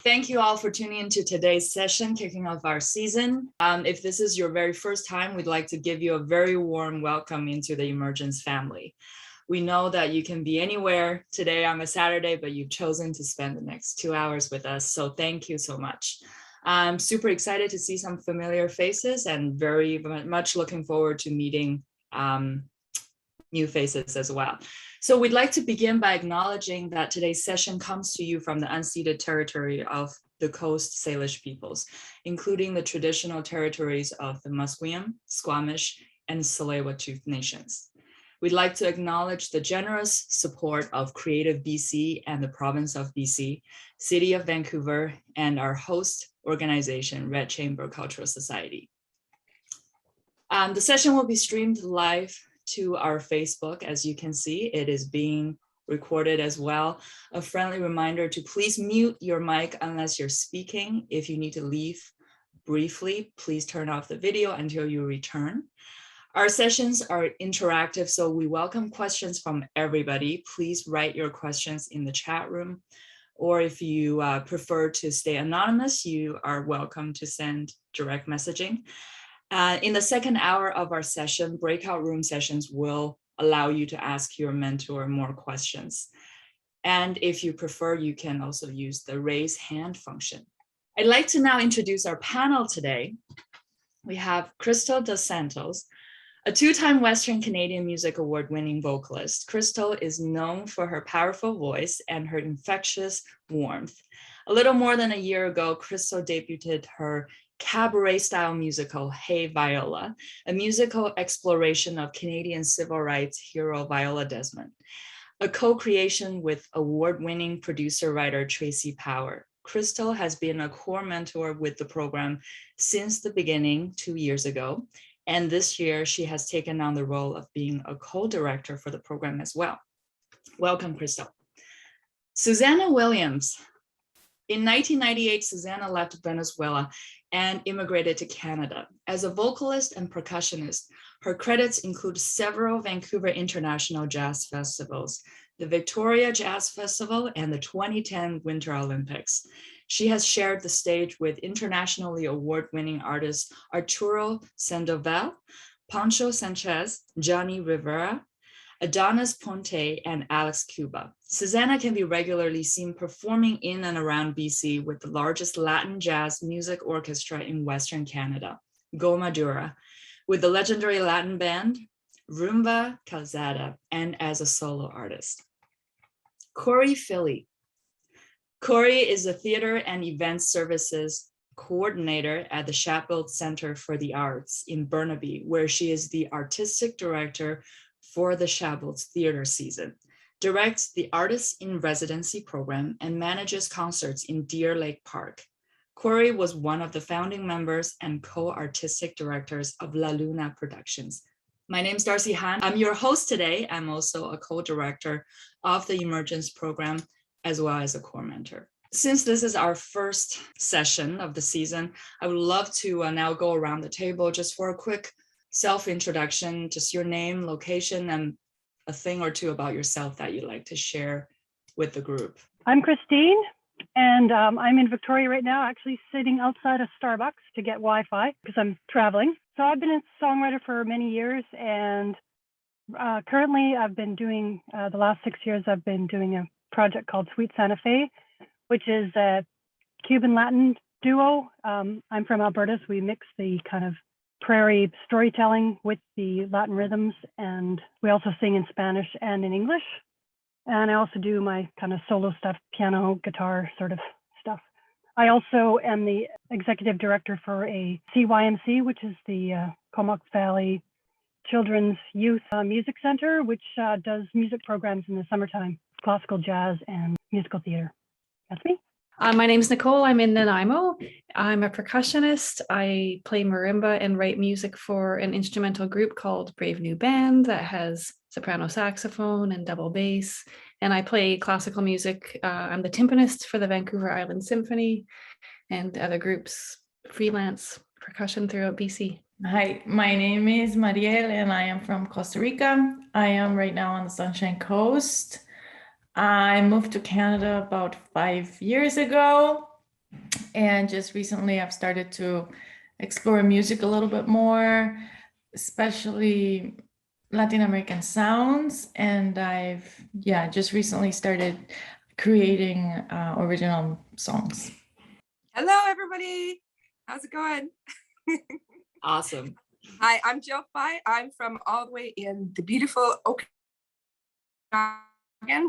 Thank you all for tuning into today's session, kicking off our season. If this is your very first time, we'd like to give you a very warm welcome into the Emergence family. We know that you can be anywhere today on a Saturday, but you've chosen to spend the next 2 hours with us. So thank you so much. I'm super excited to see some familiar faces and very much looking forward to meeting new faces as well. So we'd like to begin by acknowledging that today's session comes to you from the unceded territory of the Coast Salish peoples, including the traditional territories of the Musqueam, Squamish, and Tsleil-Waututh nations. We'd like to acknowledge the generous support of Creative BC and the province of BC, City of Vancouver, and our host organization, Red Chamber Cultural Society. The session will be streamed live to our Facebook. As you can see, it is being recorded as well. A friendly reminder to please mute your mic unless you're speaking. If you need to leave briefly, please turn off the video until you return. Our sessions are interactive, so we welcome questions from everybody. Please write your questions in the chat room, or if you prefer to stay anonymous, you are welcome to send direct messaging. In the second hour of our session, breakout room sessions will allow you to ask your mentor more questions. And if you prefer, you can also use the raise hand function. I'd like to now introduce our panel today. We have Krystle dos Santos, a two-time Western Canadian Music Award-winning vocalist. Krystle is known for her powerful voice and her infectious warmth. A little more than a year ago, Krystle debuted her cabaret-style musical, Hey Viola, a musical exploration of Canadian civil rights hero Viola Desmond, a co-creation with award-winning producer-writer Tracy Power. Krystle has been a core mentor with the program since the beginning 2 years ago, and this year she has taken on the role of being a co-director for the program as well. Welcome, Krystle. Susana Williams. In 1998, Susana left Venezuela and immigrated to Canada. As a vocalist and percussionist, her credits include several Vancouver International Jazz Festivals, the Victoria Jazz Festival, and the 2010 Winter Olympics. She has shared the stage with internationally award-winning artists Arturo Sandoval, Pancho Sanchez, Johnny Rivera, Adonis Ponte, and Alex Cuba. Susana can be regularly seen performing in and around BC with the largest Latin jazz music orchestra in Western Canada, Goma Dura, with the legendary Latin band Rumba Calzada, and as a solo artist. Cory Philley. Cory is a theater and event services coordinator at the Chatfield Center for the Arts in Burnaby, where she is the artistic director for the Chatfield's theater season, directs the Artists in Residency program, and manages concerts in Deer Lake Park. Cory was one of the founding members and co-artistic directors of La Luna Productions. My name's Darcy Han. I'm your host today. I'm also a co-director of the Emergence program, as well as a core mentor. Since this is our first session of the season, I would love to now go around the table just for a quick self-introduction, just your name, location, and a thing or two about yourself that you'd like to share with the group. I'm Christine, and I'm in Victoria right now, actually sitting outside a Starbucks to get Wi-Fi because I'm traveling. So I've been a songwriter for many years, and currently I've been doing, the last 6 years, I've been doing a project called Sweet Santa Fe, which is a Cuban Latin duo. I'm from Alberta, so we mix the kind of prairie storytelling with the Latin rhythms, and we also sing in Spanish and in English. And I also do my kind of solo stuff, piano, guitar sort of stuff. I also am the executive director for a CYMC, which is the Comox Valley Children's Youth Music Center, which does music programs in the summertime, classical jazz and musical theater. That's me. My name is Nicole. I'm in Nanaimo. I'm a percussionist. I play marimba and write music for an instrumental group called Brave New Band that has soprano saxophone and double bass. And I play classical music. I'm the timpanist for the Vancouver Island Symphony and other groups, freelance percussion throughout BC. Hi, my name is Mariel and I am from Costa Rica. I am right now on the Sunshine Coast. I moved to Canada about 5 years ago. And just recently I've started to explore music a little bit more, especially Latin American sounds. And I've, just recently started creating original songs. Hello, everybody. How's it going? Awesome. Hi, I'm Jill Phi. I'm from all the way in the beautiful Okanagan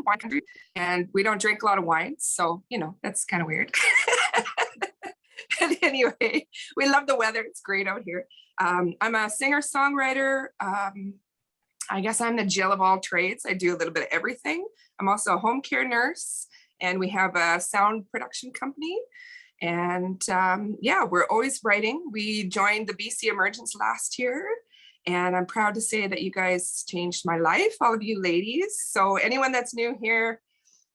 wine country, and we don't drink a lot of wine, so that's kind of weird. But anyway, we love the weather. It's great out here. I'm a singer-songwriter. I guess I'm the Jill of all trades. I do a little bit of everything. I'm also a home care nurse, and we have a sound production company. And we're always writing. We joined the BC Emergence last year, and I'm proud to say that you guys changed my life, all of you ladies. So anyone that's new here,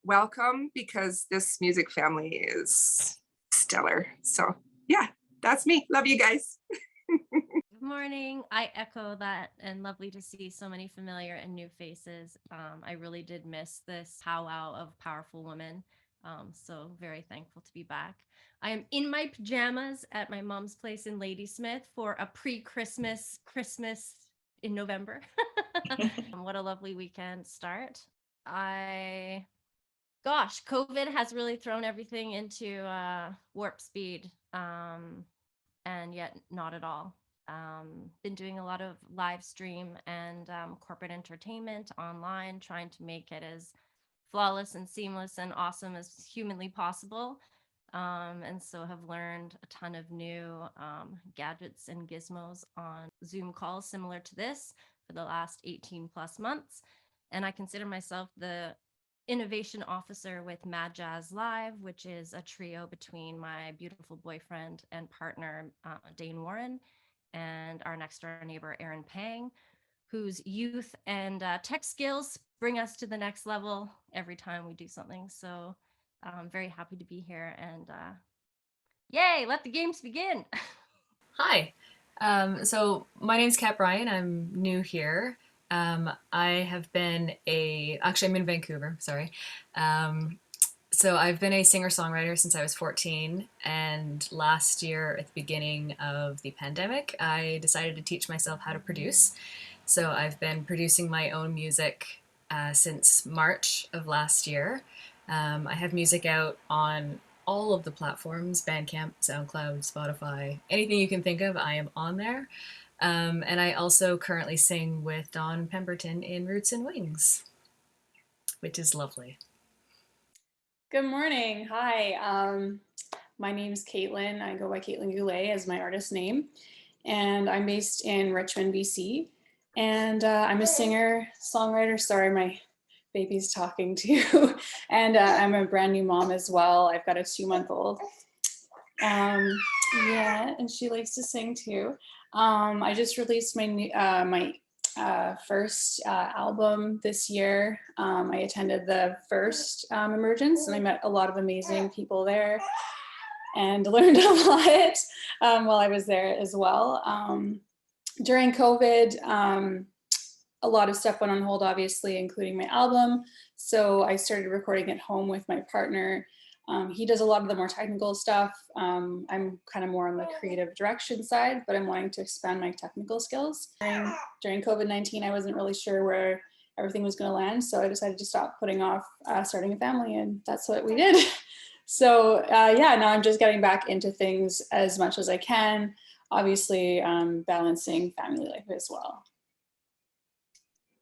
welcome, because this music family is stellar. So yeah, that's me. Love you guys. Good morning. I echo that, and lovely to see so many familiar and new faces. I really did miss this powwow of powerful women. So very thankful to be back. I am in my pajamas at my mom's place in Ladysmith for a pre-Christmas Christmas in November. What a lovely weekend start. COVID has really thrown everything into warp speed, and yet not at all. Been doing a lot of live stream and corporate entertainment online, trying to make it as flawless and seamless and awesome as humanly possible. And so have learned a ton of new gadgets and gizmos on Zoom calls similar to this for the last 18 plus months. And I consider myself the innovation officer with Mad Jazz Live, which is a trio between my beautiful boyfriend and partner, Dane Warren, and our next door neighbor, Aaron Pang, whose youth and tech skills bring us to the next level every time we do something. So I'm very happy to be here, and yay, let the games begin. Hi, so my name's Kat Bryan. I'm new here. I'm in Vancouver, sorry. So I've been a singer-songwriter since I was 14, and last year at the beginning of the pandemic, I decided to teach myself how to produce. So I've been producing my own music since March of last year. I have music out on all of the platforms, Bandcamp, SoundCloud, Spotify, anything you can think of, I am on there. And I also currently sing with Dawn Pemberton in Roots and Wings, which is lovely. Good morning. Hi. My name is Caitlin. I go by Caitlin Goulet as my artist name, and I'm based in Richmond, BC. And I'm a singer, songwriter. Sorry, my baby's talking too. And I'm a brand new mom as well. I've got a 2-month-old. And she likes to sing too. I just released my first album this year. I attended the first Emergence, and I met a lot of amazing people there and learned a lot while I was there as well. During COVID, a lot of stuff went on hold, obviously, including my album. So I started recording at home with my partner. He does a lot of the more technical stuff. I'm kind of more on the creative direction side, but I'm wanting to expand my technical skills. During COVID-19, I wasn't really sure where everything was going to land. So I decided to stop putting off starting a family, and that's what we did. So now I'm just getting back into things as much as I can, obviously balancing family life as well.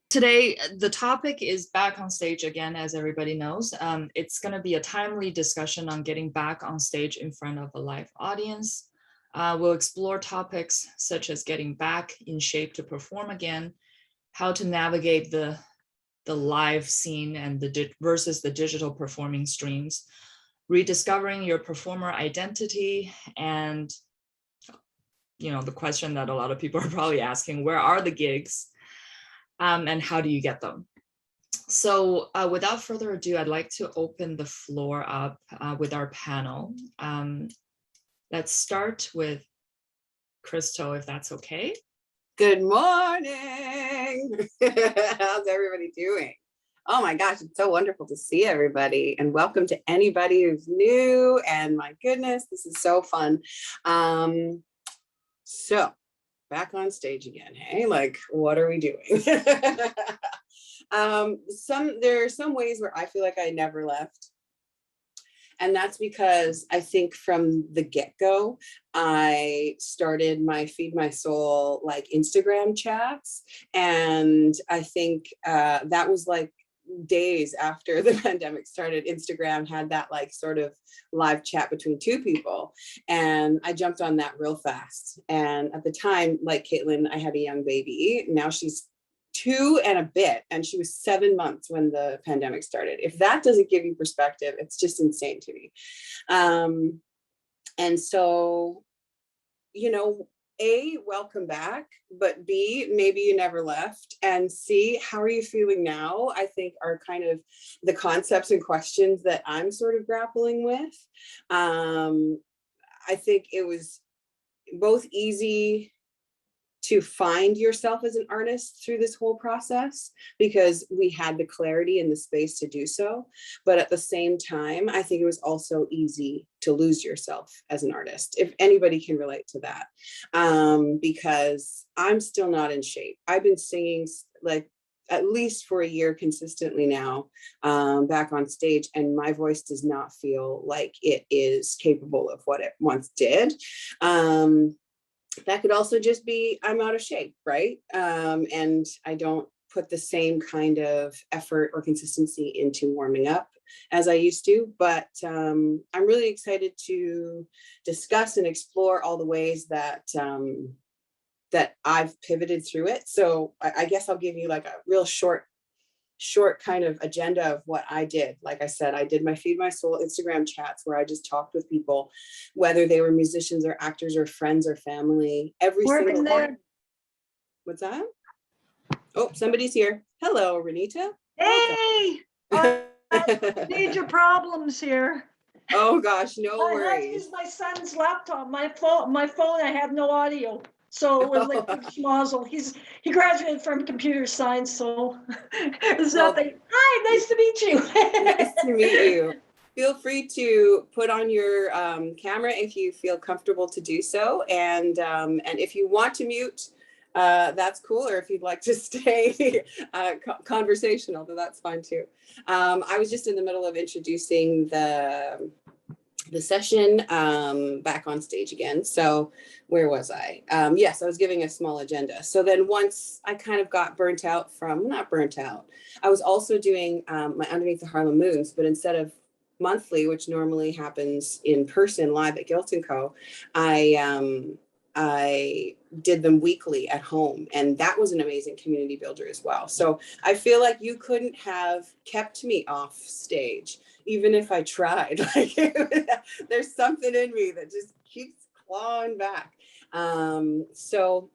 Today, the topic is back on stage again, as everybody knows. It's going to be a timely discussion on getting back on stage in front of a live audience. We'll explore topics such as getting back in shape to perform again, how to navigate the live scene and versus the digital performing streams, rediscovering your performer identity, and the question that a lot of people are probably asking, where are the gigs? And how do you get them? So without further ado, I'd like to open the floor up with our panel. Let's start with Krystle, if that's okay. Good morning. How's everybody doing? Oh my gosh, it's so wonderful to see everybody, and welcome to anybody who's new. And my goodness, this is so fun. So back on stage again, hey, like, what are we doing? There are some ways where I feel like I never left. And that's because I think from the get-go, I started my Feed My Soul like Instagram chats. And I think that was like days after the pandemic started. Instagram had that like sort of live chat between two people. And I jumped on that real fast. And at the time, like Caitlin, I had a young baby. Now she's 2 and a bit, and she was 7 months when the pandemic started. If that doesn't give you perspective, it's just insane to me. And so, you know, A, welcome back, but B, maybe you never left, and C, how are you feeling now? I think are kind of the concepts and questions that I'm sort of grappling with. I think it was both easy to find yourself as an artist through this whole process because we had the clarity and the space to do so. But at the same time, I think it was also easy to lose yourself as an artist, if anybody can relate to that, because I'm still not in shape. I've been singing like at least for a year consistently now, back on stage, and my voice does not feel like it is capable of what it once did. That could also just be I'm out of shape, right? And I don't put the same kind of effort or consistency into warming up as I used to, but I'm really excited to discuss and explore all the ways that that I've pivoted through it. So I guess I'll give you like a real short kind of agenda of what I did. Like I said, I did my Feed My Soul Instagram chats where I just talked with people, whether they were musicians or actors or friends or family, every single one. What's that? Oh, somebody's here. Hello, Renita. Hey, major problems here. Oh gosh, no I had to worries. use my son's laptop. My phone, I have no audio. So it was like big schmozzle. He graduated from computer science, so it's nothing. Hi, nice to meet you. Nice to meet you. Feel free to put on your camera if you feel comfortable to do so, and if you want to mute, that's cool. Or if you'd like to stay conversational, then that's fine too. I was just in the middle of introducing the session back on stage again. So where was I? Yes, I was giving a small agenda. So then once I kind of got not burnt out, I was also doing my Underneath the Harlem Moons, but instead of monthly, which normally happens in person live at Guilt & Co., I did them weekly at home, and that was an amazing community builder as well. So I feel like you couldn't have kept me off stage, even if I tried. Like there's something in me that just keeps clawing back. So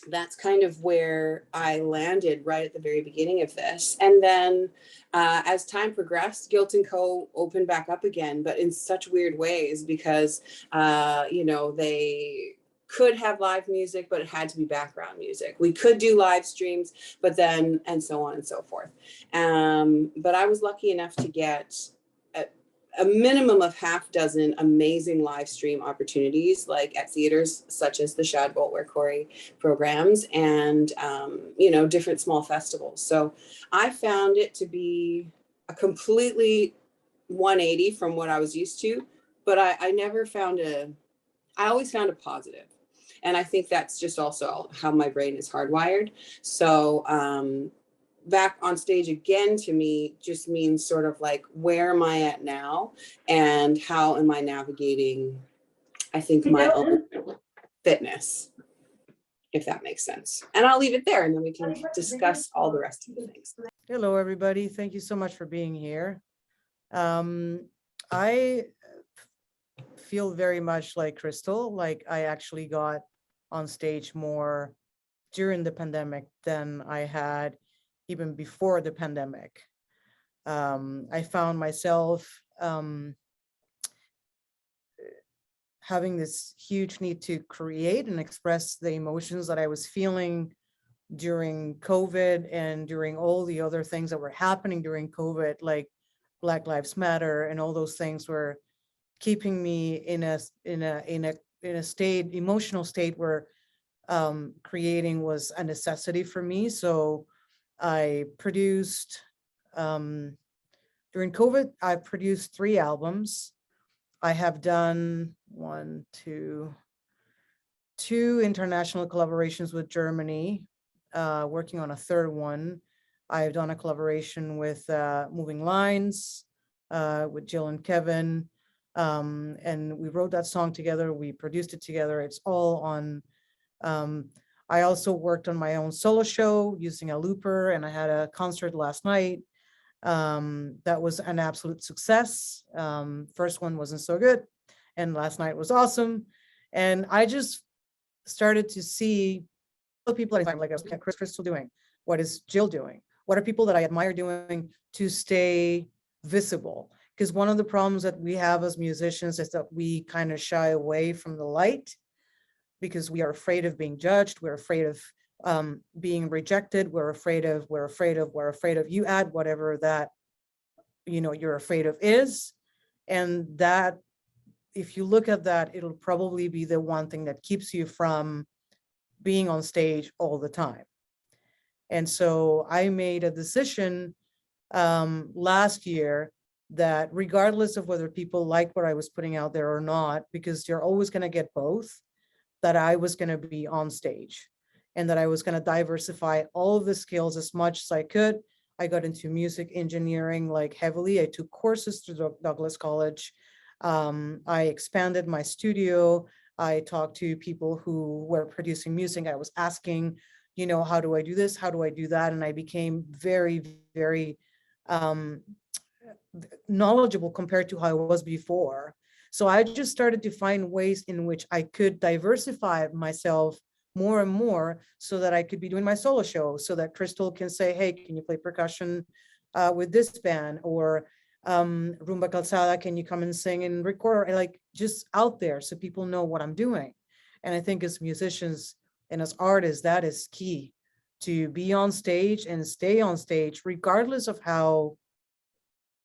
that's kind of where I landed right at the very beginning of this. And then as time progressed, Guilt & Co. opened back up again, but in such weird ways because, they could have live music, but it had to be background music. We could do live streams, but then, and so on and so forth. But I was lucky enough to get a minimum of half dozen amazing live stream opportunities, like at theaters such as the Shadbolt where Cory programs, and different small festivals. So I found it to be a completely 180 from what I was used to, but I always found a positive. And I think that's just also how my brain is hardwired. So back on stage again to me just means sort of like, where am I at now? And how am I navigating, I think, my own fitness, if that makes sense. And I'll leave it there and then we can discuss all the rest of the things. Hello, everybody. Thank you so much for being here. I feel very much like Krystle, like I actually got on stage more during the pandemic than I had even before the pandemic. I found myself having this huge need to create and express the emotions that I was feeling during COVID and during all the other things that were happening during COVID, like Black Lives Matter and all those things, were keeping me in a emotional state where creating was a necessity for me. So I produced, during COVID, I produced 3 albums. I have done two international collaborations with Germany, working on a third one. I've done a collaboration with Moving Lines, with Jill and Kevin. And we wrote that song together. We produced it together. It's all on. I also worked on my own solo show using a looper, and I had a concert last night. That was an absolute success. First one wasn't so good, and last night was awesome. And I just started to see the people that I'm like, what's Krystle doing? What is Jill doing? What are people that I admire doing to stay visible? Because one of the problems that we have as musicians is that we kind of shy away from the light because we are afraid of being judged. We're afraid of being rejected. We're afraid of, you add whatever that, you're afraid of is. And that, if you look at that, it'll probably be the one thing that keeps you from being on stage all the time. And so I made a decision last year that regardless of whether people like what I was putting out there or not, because you're always going to get both, that I was going to be on stage and that I was going to diversify all of the skills as much as I could. I got into music engineering like heavily. I took courses through Douglas College. I expanded my studio. I talked to people who were producing music. I was asking, how do I do this? How do I do that? And I became very, very knowledgeable compared to how I was before. So I just started to find ways in which I could diversify myself more and more so that I could be doing my solo show, so that Krystle can say, hey, can you play percussion with this band? Or Rumba Calzada, can you come and sing and record? Like, just out there so people know what I'm doing. And I think as musicians and as artists, that is key, to be on stage and stay on stage, regardless of how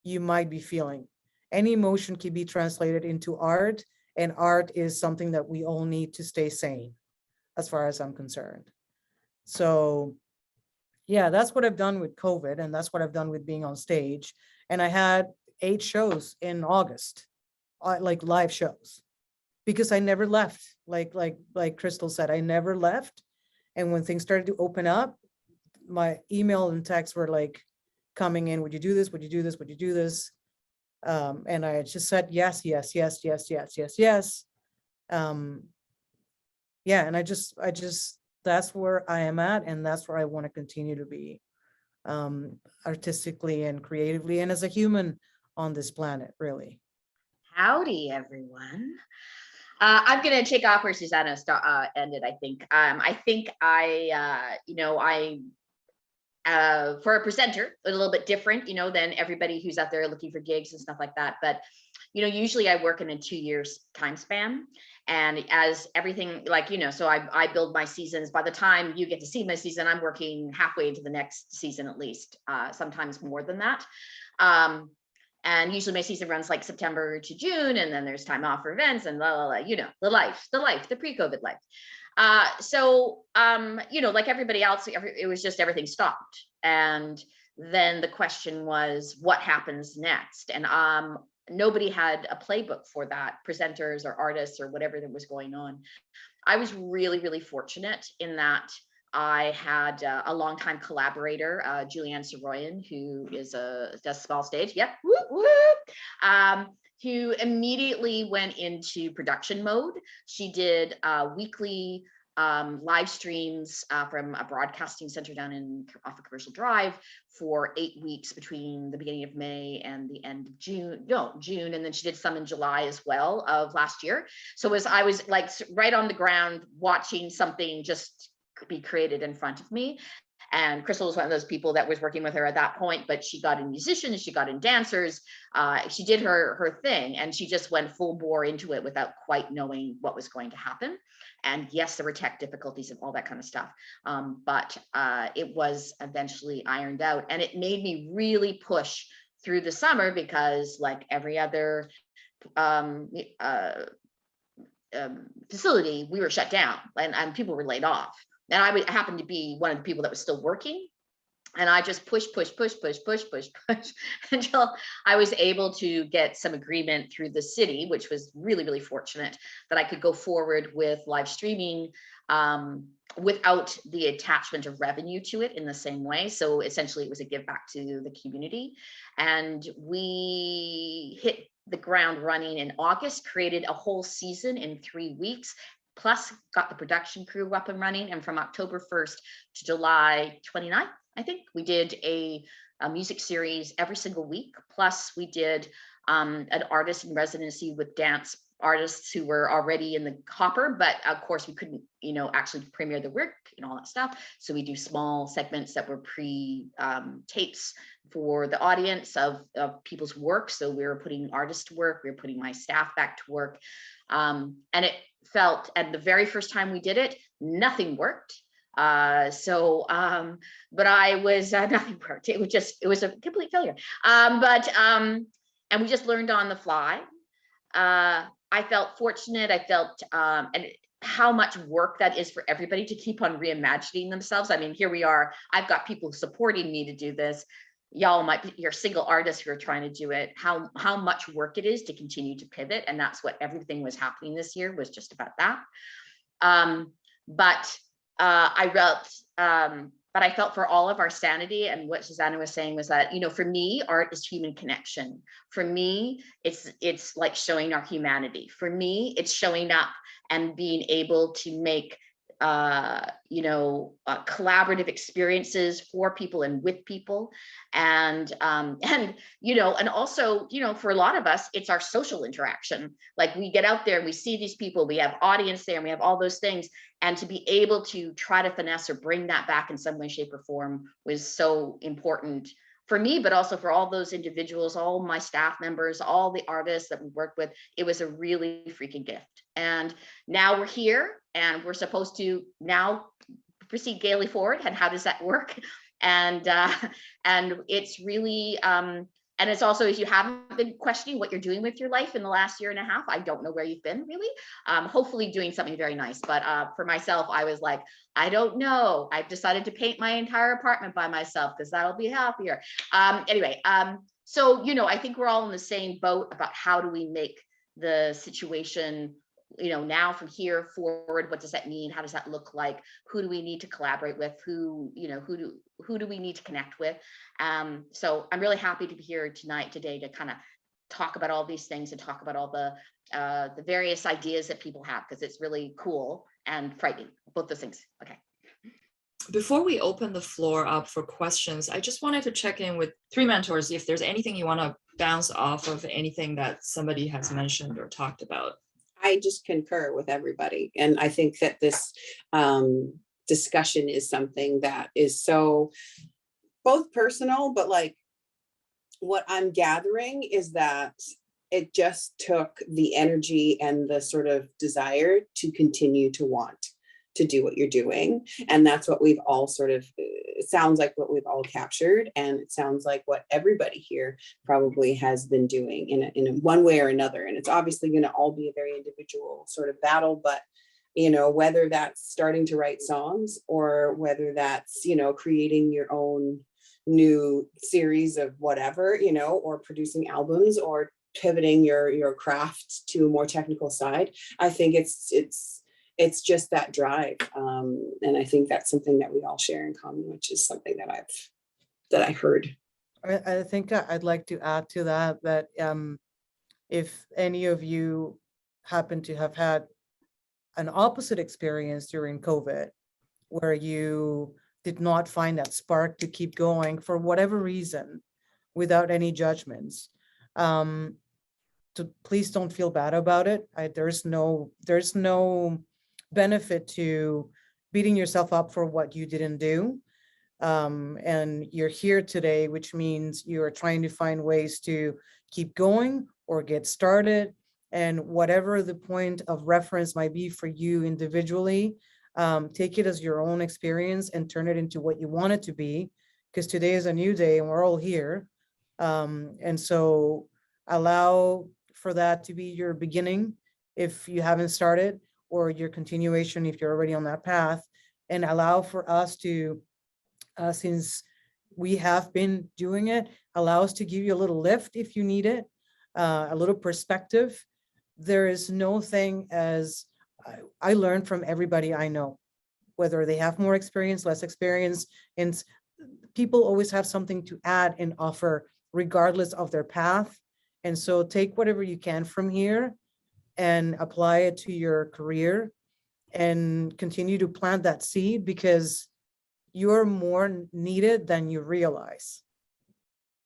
you might be feeling. Any emotion can be translated into art, and art is something that we all need to stay sane, as far as I'm concerned. So yeah, that's what I've done with COVID, and that's what I've done with being on stage. And I had 8 shows in August, like live shows, because I never left. Like Krystle said, I never left. And when things started to open up, my email and texts were like coming in, would you do this? Would you do this? Would you do this? And I just said, yes, yes, yes, yes, yes, yes, yes. Yeah, and I just, that's where I am at, and that's where I want to continue to be, artistically and creatively, and as a human on this planet, really. Howdy, everyone. I'm going to take off where Susana ended, I think. For a presenter, a little bit different, than everybody who's out there looking for gigs and stuff like that. But, usually I work in a 2 years time span. And as everything, so I build my seasons. By the time you get to see my season, I'm working halfway into the next season, at least, sometimes more than that. And usually my season runs like September to June, and then there's time off for events and the pre-COVID life. Like everybody else, it was just everything stopped. And then the question was, what happens next? And nobody had a playbook for that, presenters or artists or whatever that was going on. I was really, really fortunate in that I had a longtime collaborator, Julianne Soroyan, who does small stage. Yep. Whoop, whoop. Who immediately went into production mode. She did weekly live streams from a broadcasting center down off of Commercial Drive for 8 weeks between the beginning of May and the end of June. And then she did some in July as well of last year. So I was like right on the ground watching something just be created in front of me. And Krystle was one of those people that was working with her at that point, but she got in musicians, she got in dancers, she did her thing, and she just went full bore into it without quite knowing what was going to happen. And yes, there were tech difficulties and all that kind of stuff. But it was eventually ironed out, and it made me really push through the summer because, like every other facility, we were shut down and people were laid off. And I happened to be one of the people that was still working. And I just push until I was able to get some agreement through the city, which was really, really fortunate that I could go forward with live streaming without the attachment of revenue to it in the same way. So essentially it was a give back to the community. And we hit the ground running in August, created a whole season in 3 weeks, plus got the production crew up and running. And from October 1st to July 29th, I think we did a music series every single week. Plus we did an artist in residency with dance artists who were already in the hopper, but of course we couldn't, actually premiere the work and all that stuff. So we do small segments that were pre-tapes for the audience of people's work. So we were putting artists to work, we were putting my staff back to work. And it felt, at the very first time we did it, nothing worked. But I was, nothing worked. It was a complete failure. And we just learned on the fly. I felt fortunate. I felt, and how much work that is for everybody to keep on reimagining themselves. I mean, here we are, I've got people supporting me to do this. Y'all might be, you're single artists who are trying to do it, how much work it is to continue to pivot. And that's what everything was happening this year, was just about that. But I felt for all of our sanity, and what Susana was saying was that, for me, art is human connection. For me, it's like showing our humanity. For me, it's showing up and being able to make collaborative experiences for people and with people. And also, for a lot of us, it's our social interaction. Like, we get out there and we see these people, we have audience there, and we have all those things. And to be able to try to finesse or bring that back in some way, shape, or form was so important for me, but also for all those individuals, all my staff members, all the artists that we worked with. It was a really freaking gift. And now we're here, and we're supposed to now proceed gaily forward. And how does that work? And it's really, and it's also, if you haven't been questioning what you're doing with your life in the last year and a half, I don't know where you've been really. Hopefully doing something very nice. But for myself, I was like, I don't know. I've decided to paint my entire apartment by myself because that'll be happier. So, I think we're all in the same boat about how do we make the situation, now from here forward, what does that mean? How does that look like? Who do we need to collaborate with? Who do we need to connect with? So I'm really happy to be here today to kind of talk about all these things and talk about all the various ideas that people have, because it's really cool and frightening, both those things. Okay. Before we open the floor up for questions, I just wanted to check in with three mentors if there's anything you want to bounce off of, anything that somebody has mentioned or talked about. I just concur with everybody. And I think that this discussion is something that is so both personal, but like what I'm gathering is that it just took the energy and the sort of desire to continue to want to do what you're doing. And that's what we've all sort of, it sounds like what we've all captured. And it sounds like what everybody here probably has been doing in a one way or another. And it's obviously going to all be a very individual sort of battle, but whether that's starting to write songs or whether that's, creating your own new series of whatever, or producing albums or pivoting your craft to a more technical side. I think it's just that drive. And I think that's something that we all share in common, which is something that I heard. I think I'd like to add to that if any of you happen to have had an opposite experience during COVID, where you did not find that spark to keep going for whatever reason, without any judgments, please don't feel bad about it. There's no benefit to beating yourself up for what you didn't do. And you're here today, which means you're trying to find ways to keep going or get started. And whatever the point of reference might be for you individually, take it as your own experience and turn it into what you want it to be, because today is a new day and we're all here. And so allow for that to be your beginning if you haven't started, or your continuation if you're already on that path, and allow for us to, since we have been doing it, allow us to give you a little lift if you need it, a little perspective. There is no thing as I learn from everybody I know, whether they have more experience, less experience, and people always have something to add and offer regardless of their path. And so take whatever you can from here and apply it to your career and continue to plant that seed, because you're more needed than you realize.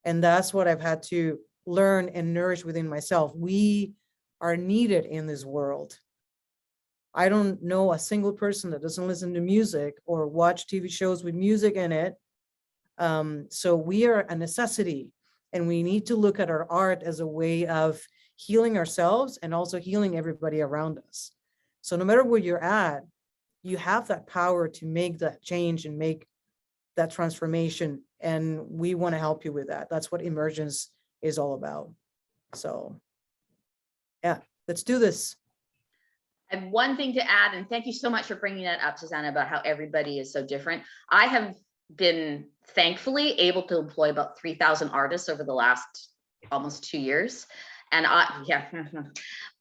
And that's what I've had to learn and nourish within myself. We are needed in this world. I don't know a single person that doesn't listen to music or watch TV shows with music in it. So we are a necessity, and we need to look at our art as a way of healing ourselves and also healing everybody around us. So no matter where you're at, you have that power to make that change and make that transformation. And we want to help you with that. That's what Emergence is all about. So yeah, let's do this. I have one thing to add, and thank you so much for bringing that up, Susana, about how everybody is so different. I have been thankfully able to employ about 3,000 artists over the last almost 2 years. And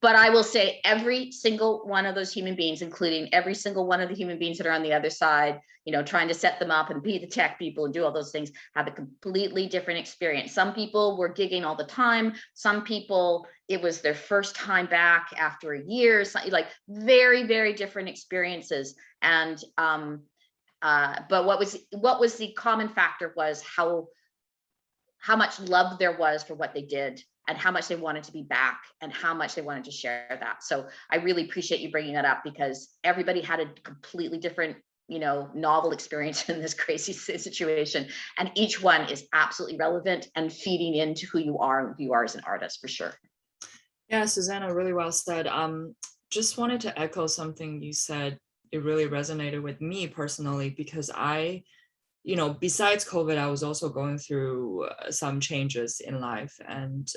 but I will say every single one of those human beings, including every single one of the human beings that are on the other side, trying to set them up and be the tech people and do all those things, have a completely different experience. Some people were gigging all the time. Some people, it was their first time back after a year, like very, very different experiences. And but what was the common factor was how much love there was for what they did, and how much they wanted to be back, and how much they wanted to share that. So I really appreciate you bringing that up, because everybody had a completely different, novel experience in this crazy situation. And each one is absolutely relevant and feeding into who you are and who you are as an artist, for sure. Yeah, Susana, really well said. Just wanted to echo something you said. It really resonated with me personally, because besides COVID, I was also going through some changes in life, and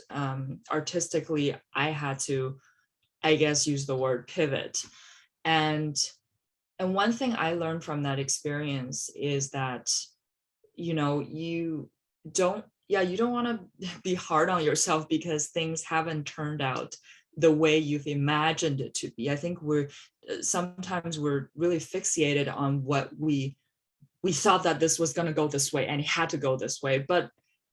artistically, I had to, I guess, use the word pivot. And one thing I learned from that experience is that, you don't want to be hard on yourself because things haven't turned out the way you've imagined it to be. I think sometimes we're really fixated on what we thought that this was going to go this way and it had to go this way, but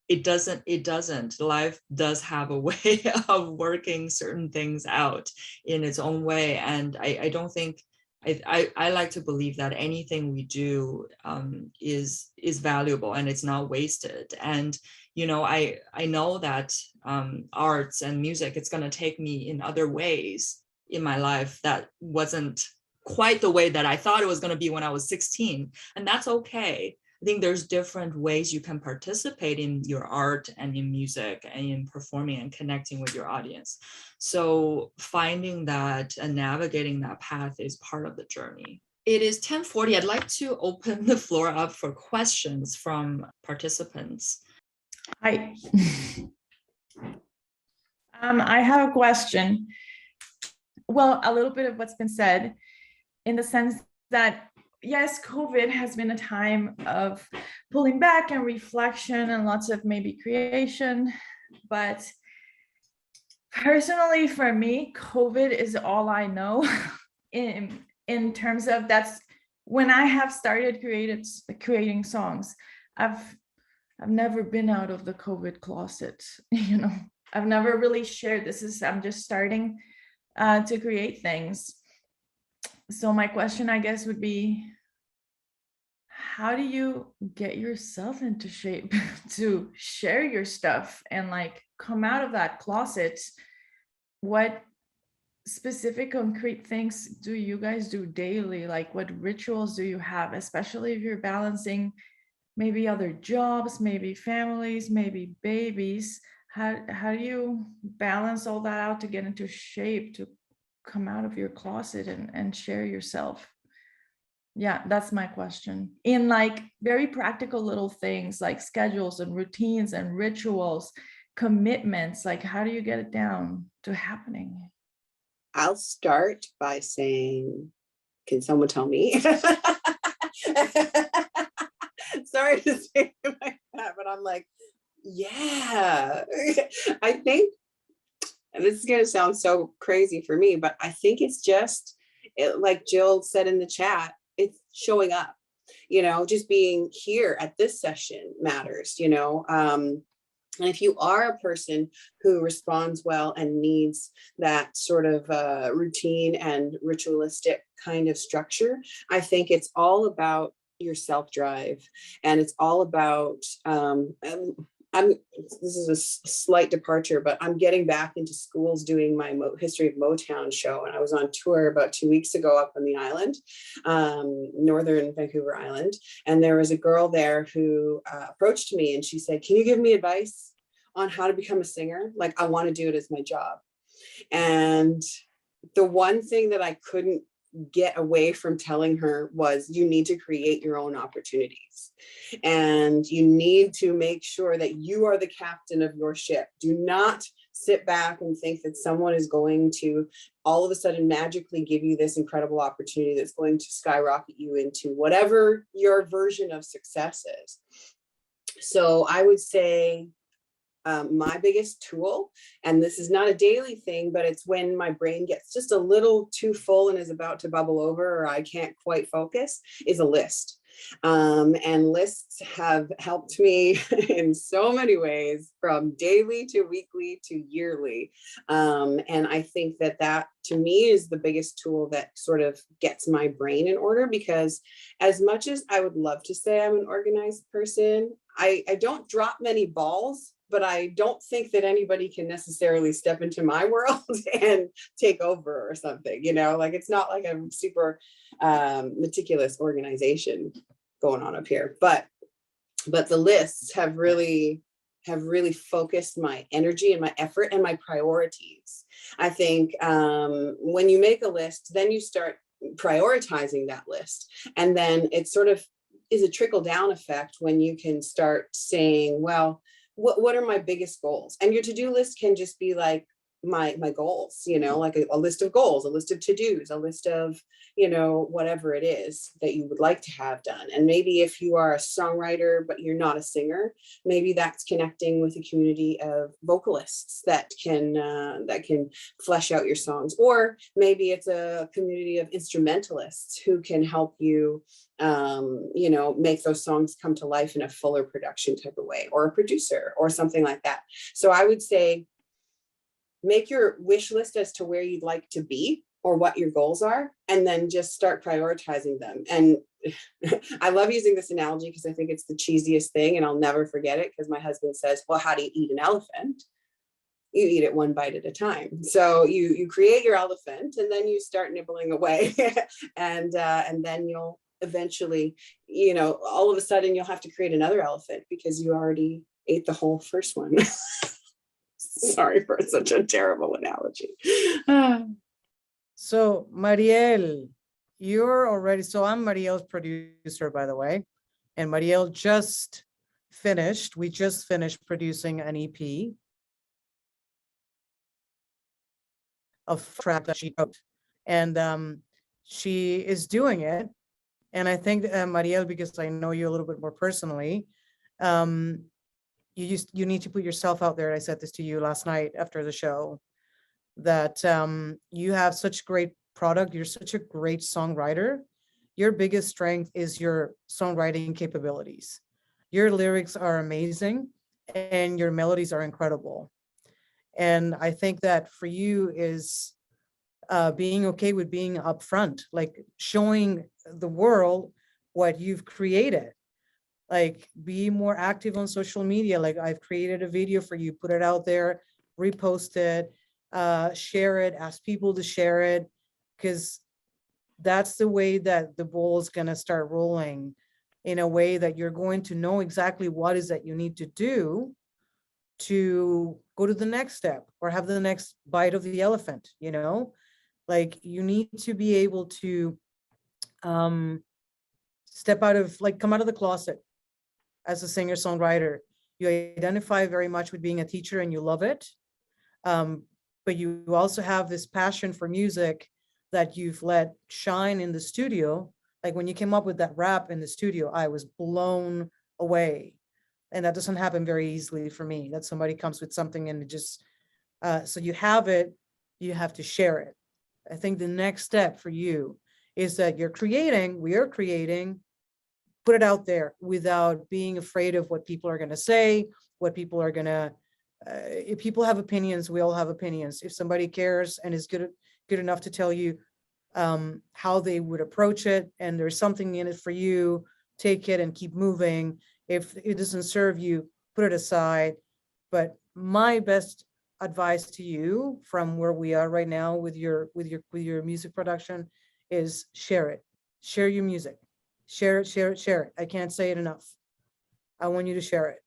it doesn't. Life does have a way of working certain things out in its own way. And I don't think, I like to believe that anything we do is valuable and it's not wasted. And, I know that arts and music, it's going to take me in other ways in my life that wasn't quite the way that I thought it was going to be when I was 16. And that's okay. I think there's different ways you can participate in your art and in music and in performing and connecting with your audience. So finding that and navigating that path is part of the journey. It is 10:40. I'd like to open the floor up for questions from participants. Hi. I have a question. Well, a little bit of what's been said, in the sense that, yes, COVID has been a time of pulling back and reflection and lots of maybe creation. But personally, for me, COVID is all I know in terms of, that's when I have started creating songs. I've never been out of the COVID closet, I've never really shared. I'm just starting to create things. So my question, I guess, would be, how do you get yourself into shape to share your stuff and come out of that closet? What specific concrete things do you guys do daily? What rituals do you have, especially if you're balancing maybe other jobs, maybe families, maybe babies? how do you balance all that out to get into shape, to come out of your closet and share yourself? Yeah, that's my question. In like very practical little things like schedules and routines and rituals, commitments, like how do you get it down to happening? I'll start by saying, can someone tell me? Sorry to say it like that, but I'm like, yeah. I think, and this is going to sound so crazy for me, but I think it's just, like Jill said in the chat, it's showing up, just being here at this session matters, and if you are a person who responds well and needs that sort of routine and ritualistic kind of structure, I think it's all about your self-drive, and it's all about this is a slight departure, but I'm getting back into schools doing my History of Motown show. And I was on tour about 2 weeks ago up on the island, Northern Vancouver Island. And there was a girl there who approached me and she said, can you give me advice on how to become a singer? Like, I want to do it as my job. And the one thing that I couldn't get away from telling her was, you need to create your own opportunities, and you need to make sure that you are the captain of your ship. Do not sit back and think that someone is going to all of a sudden magically give you this incredible opportunity that's going to skyrocket you into whatever your version of success is. So I would say my biggest tool, and this is not a daily thing, but it's when my brain gets just a little too full and is about to bubble over, or I can't quite focus, is a list. And lists have helped me in so many ways, from daily to weekly to yearly. And I think that to me is the biggest tool that sort of gets my brain in order, because as much as I would love to say I'm an organized person, I don't drop many balls, but I don't think that anybody can necessarily step into my world and take over or something, like it's not like a super meticulous organization going on up here, but the lists have really focused my energy and my effort and my priorities. I think when you make a list, then you start prioritizing that list, and then it sort of is a trickle down effect when you can start saying, well, what are my biggest goals? And your to-do list can just be like my goals, like a list of goals, a list of to-dos, a list of, whatever it is that you would like to have done. And maybe if you are a songwriter, but you're not a singer, maybe that's connecting with a community of vocalists that can flesh out your songs. Or maybe it's a community of instrumentalists who can help you make those songs come to life in a fuller production type of way, or a producer or something like that. So I would say, make your wish list as to where you'd like to be or what your goals are, and then just start prioritizing them. And I love using this analogy because I think it's the cheesiest thing, and I'll never forget it, because my husband says, well, how do you eat an elephant? You eat it one bite at a time. So you create your elephant, and then you start nibbling away, and then you'll eventually, all of a sudden you'll have to create another elephant because you already ate the whole first one. Sorry for such a terrible analogy. So Mariel, you're already, so I'm Mariel's producer, by the way, and Mariel we just finished producing an EP of track that she wrote, and she is doing it. And I think Mariel, because I know you a little bit more personally, you need to put yourself out there. I said this to you last night after the show, that you have such great product. You're such a great songwriter. Your biggest strength is your songwriting capabilities. Your lyrics are amazing and your melodies are incredible. And I think that for you is being okay with being upfront, like showing the world what you've created. Like, be more active on social media. Like, I've created a video for you, put it out there, repost it, share it, ask people to share it, because that's the way that the ball is going to start rolling, in a way that you're going to know exactly what is that you need to do to go to the next step or have the next bite of the elephant, you know? Like you need to be able to step out of, like, come out of the closet as a singer-songwriter. You identify very much with being a teacher and you love it. But you also have this passion for music that you've let shine in the studio. Like when you came up with that rap in the studio, I was blown away. And that doesn't happen very easily for me, that somebody comes with something and it just, so you have it, you have to share it. I think the next step for you is that we are creating, put it out there without being afraid of what people are going to say, what people are going to, if people have opinions, we all have opinions. If somebody cares and is good enough to tell you how they would approach it, and there's something in it for you, take it and keep moving. If it doesn't serve you, put it aside. But my best advice to you from where we are right now with your music production is share it. Share your music. Share it. I can't say it enough. I want you to share it.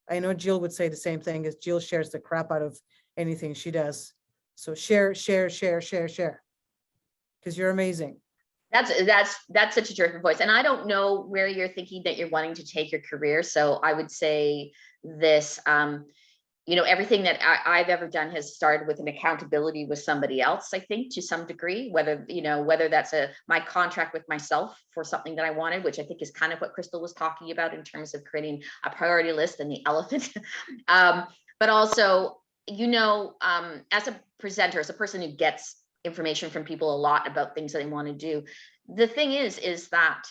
I know Jill would say the same thing, as Jill shares the crap out of anything she does. So share, because you're amazing. That's such a terrific voice. And I don't know where you're thinking that you're wanting to take your career. So I would say this, you know, everything that I've ever done has started with an accountability with somebody else, I think, to some degree, whether that's my contract with myself for something that I wanted, which I think is kind of what Krystle was talking about in terms of creating a priority list and the elephant. But also, you know, as a presenter, as a person who gets information from people a lot about things that they want to do, the thing is that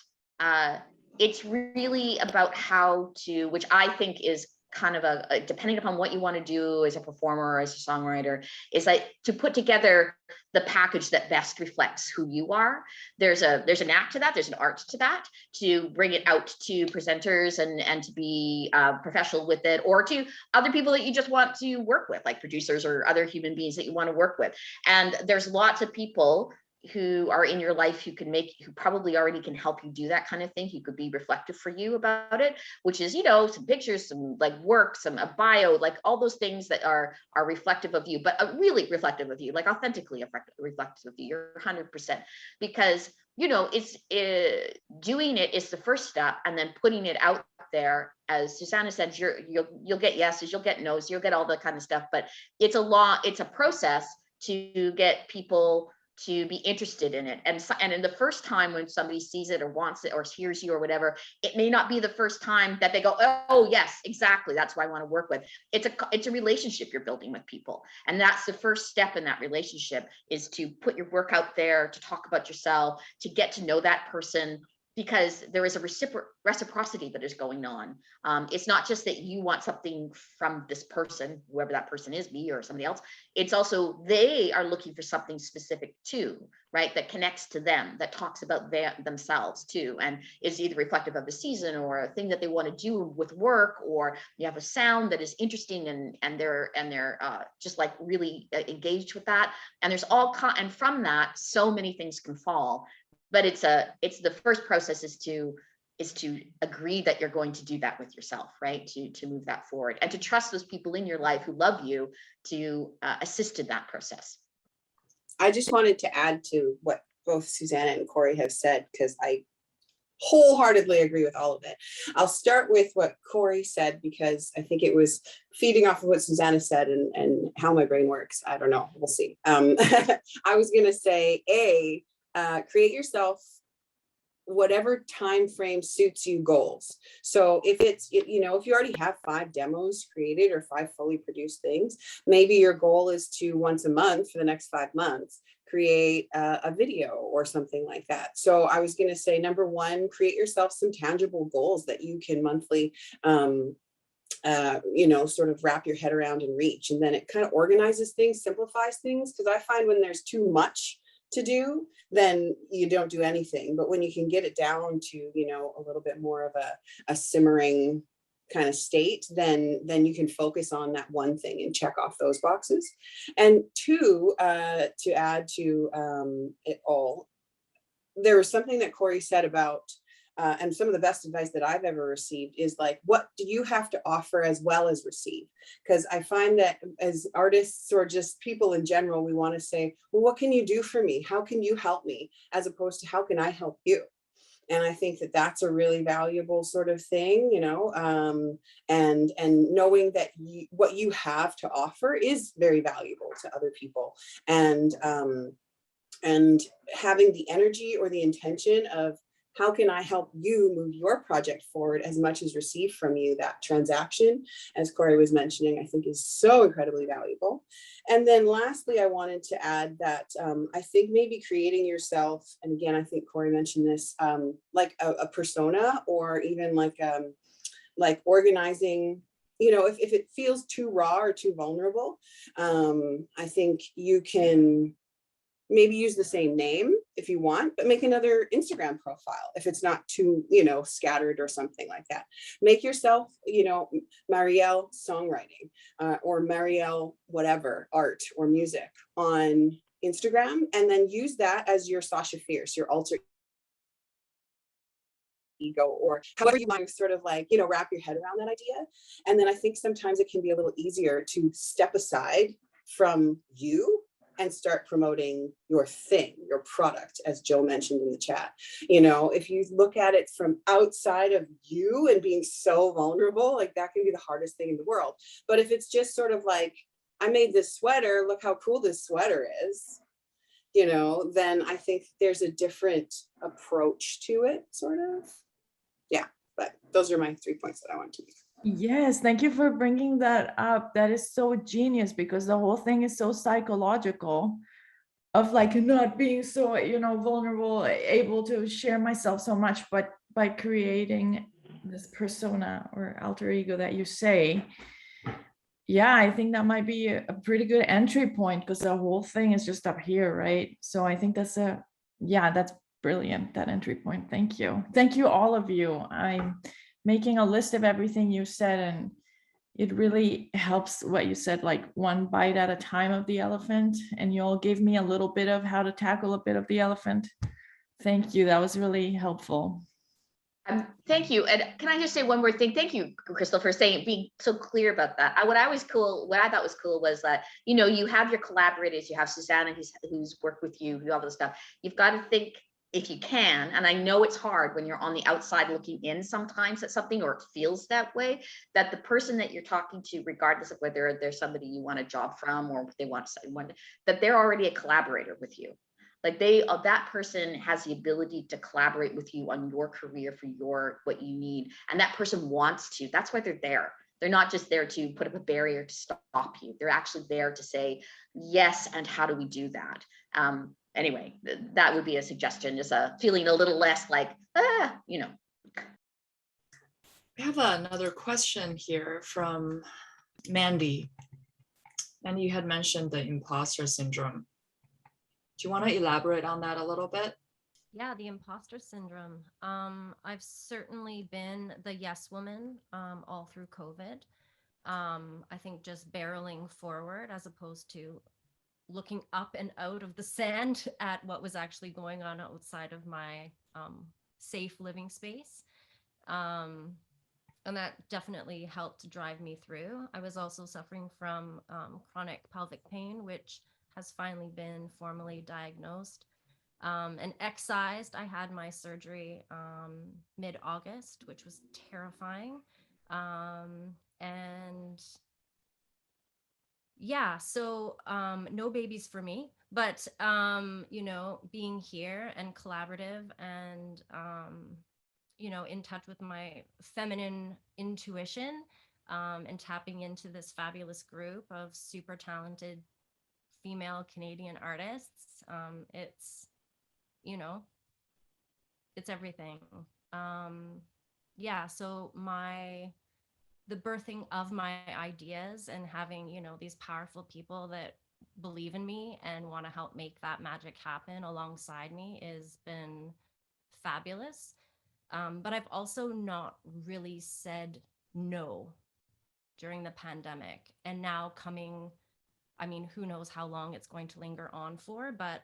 it's really about how to, which I think is kind of a depending upon what you want to do as a performer or as a songwriter, is like to put together the package that best reflects who you are. There's an act to that, there's an art to that, to bring it out to presenters and to be professional with it, or to other people that you just want to work with, like producers or other human beings that you want to work with. And there's lots of people who are in your life who probably already can help you do that kind of thing, who could be reflective for you about it, which is, you know, some pictures, some like work, a bio, like all those things that are reflective of you, but really reflective of you, like authentically reflective of you. You're 100%, because, you know, it's doing it is the first step, and then putting it out there, as Susana said, you'll get yeses, you'll get nos, you'll get all that kind of stuff, but it's a process to get people to be interested in it. And in the first time when somebody sees it or wants it or hears you or whatever, it may not be the first time that they go, oh yes, exactly, that's who I want to work with. It's a relationship you're building with people. And that's the first step in that relationship, is to put your work out there, to talk about yourself, to get to know that person, because there is a reciprocity that is going on. It's not just that you want something from this person, whoever that person is, me or somebody else. It's also they are looking for something specific too, right? That connects to them, that talks about themselves too, and is either reflective of the season or a thing that they want to do with work, or you have a sound that is interesting and they're just like really engaged with that. And there's and from that, so many things can fall. But it's the first process is to agree that you're going to do that with yourself, right? To move that forward, and to trust those people in your life who love you to assist in that process. I just wanted to add to what both Susana and Cory have said, because I wholeheartedly agree with all of it. I'll start with what Cory said, because I think it was feeding off of what Susana said and how my brain works. I don't know, we'll see. I was gonna say, create yourself whatever time frame suits you goals. So if if you already have 5 demos created or 5 fully produced things, maybe your goal is to once a month for the next 5 months create a video or something like that. So I was going to say, number 1, create yourself some tangible goals that you can monthly sort of wrap your head around and reach. And then it kind of organizes things, simplifies things, because I find when there's too much to do, then you don't do anything. But when you can get it down to, a little bit more of a simmering kind of state, then you can focus on that one thing and check off those boxes. And 2, to add to it all, there was something that Cory said about and some of the best advice that I've ever received is like, what do you have to offer as well as receive? Because I find that as artists or just people in general, we want to say, well, what can you do for me? How can you help me? As opposed to how can I help you? And I think that that's a really valuable sort of thing, you know, and knowing that what you have to offer is very valuable to other people, and having the energy or the intention of how can I help you move your project forward as much as receive from you. That transaction, as Cory was mentioning, I think is so incredibly valuable. And then lastly, I wanted to add that I think maybe creating yourself, and again, I think Cory mentioned this, like a persona, or even like organizing, you know, if it feels too raw or too vulnerable, I think you can maybe use the same name if you want, but make another Instagram profile if it's not too, you know, scattered or something like that. Make yourself, you know, Marielle songwriting, or Marielle whatever, art or music on Instagram, and then use that as your Sasha Fierce, your alter ego, or however you want to sort of like, you know, wrap your head around that idea. And then I think sometimes it can be a little easier to step aside from you and start promoting your thing, your product, as Jill mentioned in the chat. You know, if you look at it from outside of you and being so vulnerable, like that can be the hardest thing in the world. But if it's just sort of like, I made this sweater, look how cool this sweater is, you know, then I think there's a different approach to it, sort of. Yeah, but those are my 3 points that I want to make. Yes, thank you for bringing that up. That is so genius, because the whole thing is so psychological, of like not being so, you know, vulnerable, able to share myself so much, but by creating this persona or alter ego that you say, yeah, I think that might be a pretty good entry point, because the whole thing is just up here, right? So I think that's that's brilliant, that entry point. Thank you. Thank you, all of you. I'm making a list of everything you said, and it really helps what you said, like one bite at a time of the elephant, and you all gave me a little bit of how to tackle a bit of the elephant. Thank you. That was really helpful. Thank you. And can I just say one more thing? Thank you, Krystle, for being so clear about that. What I thought was cool was that, you know, you have your collaborators, you have Susana who's worked with you, all this stuff. You've got to think, if you can, and I know it's hard when you're on the outside looking in sometimes at something, or it feels that way, that the person that you're talking to, regardless of whether they're somebody you want a job from or they want someone, that they're already a collaborator with you. Like that person has the ability to collaborate with you on your career for what you need. And that person wants to. That's why they're there. They're not just there to put up a barrier to stop you. They're actually there to say, yes, and how do we do that? Anyway, that would be a suggestion, just feeling a little less like, you know. We have another question here from Mandy. And you had mentioned the imposter syndrome. Do you want to elaborate on that a little bit? Yeah, the imposter syndrome. I've certainly been the yes woman all through COVID. I think just barreling forward as opposed to looking up and out of the sand at what was actually going on outside of my safe living space. And that definitely helped drive me through. I was also suffering from chronic pelvic pain, which has finally been formally diagnosed and excised. I had my surgery mid-August, which was terrifying. And yeah, so no babies for me, but you know, being here and collaborative and you know, in touch with my feminine intuition and tapping into this fabulous group of super talented female Canadian artists. It's, you know, it's everything. Yeah, so the birthing of my ideas and having, you know, these powerful people that believe in me and want to help make that magic happen alongside me has been fabulous. But I've also not really said no during the pandemic. And now I mean, who knows how long it's going to linger on for, but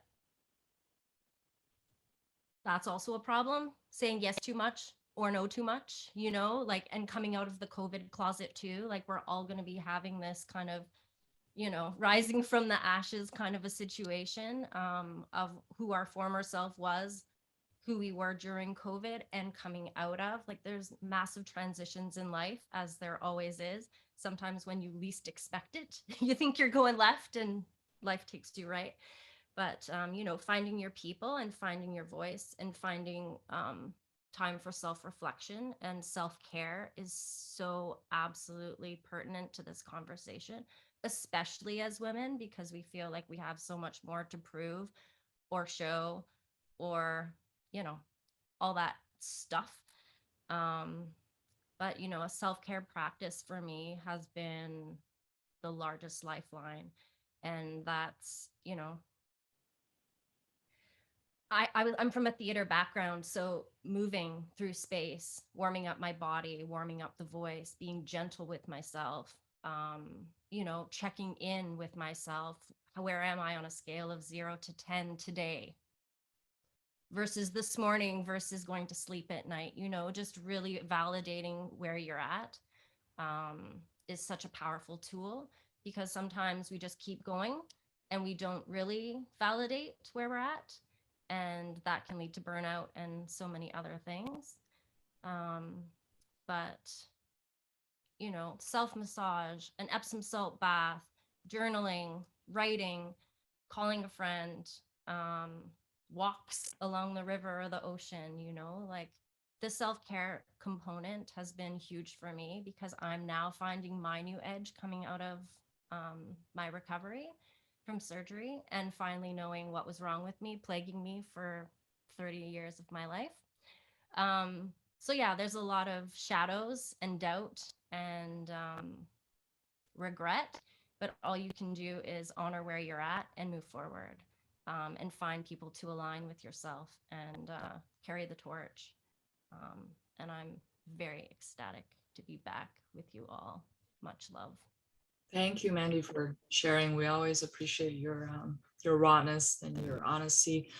that's also a problem. Saying yes too much or no too much, you know, like, and coming out of the COVID closet too. Like, we're all going to be having this kind of, you know, rising from the ashes kind of a situation of who our former self was, who we were during COVID, and coming out of. Like, there's massive transitions in life, as there always is. Sometimes when you least expect it, you think you're going left and life takes you right. But, you know, finding your people and finding your voice and finding time for self-reflection and self-care is so absolutely pertinent to this conversation, especially as women, because we feel like we have so much more to prove or show, or, you know, all that stuff. But, you know, a self-care practice for me has been the largest lifeline. And that's, you know, I'm from a theater background, so moving through space, warming up my body, warming up the voice, being gentle with myself, you know, checking in with myself. Where am I on a scale of 0 to 10 today versus this morning versus going to sleep at night? You know, just really validating where you're at is such a powerful tool, because sometimes we just keep going and we don't really validate where we're at. And that can lead to burnout and so many other things. But, you know, self-massage, an Epsom salt bath, journaling, writing, calling a friend, walks along the river or the ocean, you know, like, the self-care component has been huge for me, because I'm now finding my new edge coming out of my recovery from surgery, and finally knowing what was wrong with me, plaguing me for 30 years of my life. So yeah, there's a lot of shadows and doubt and regret, but all you can do is honor where you're at and move forward, and find people to align with yourself and carry the torch. And I'm very ecstatic to be back with you all. Much love. Thank you, Mandy, for sharing. We always appreciate your rawness and your honesty.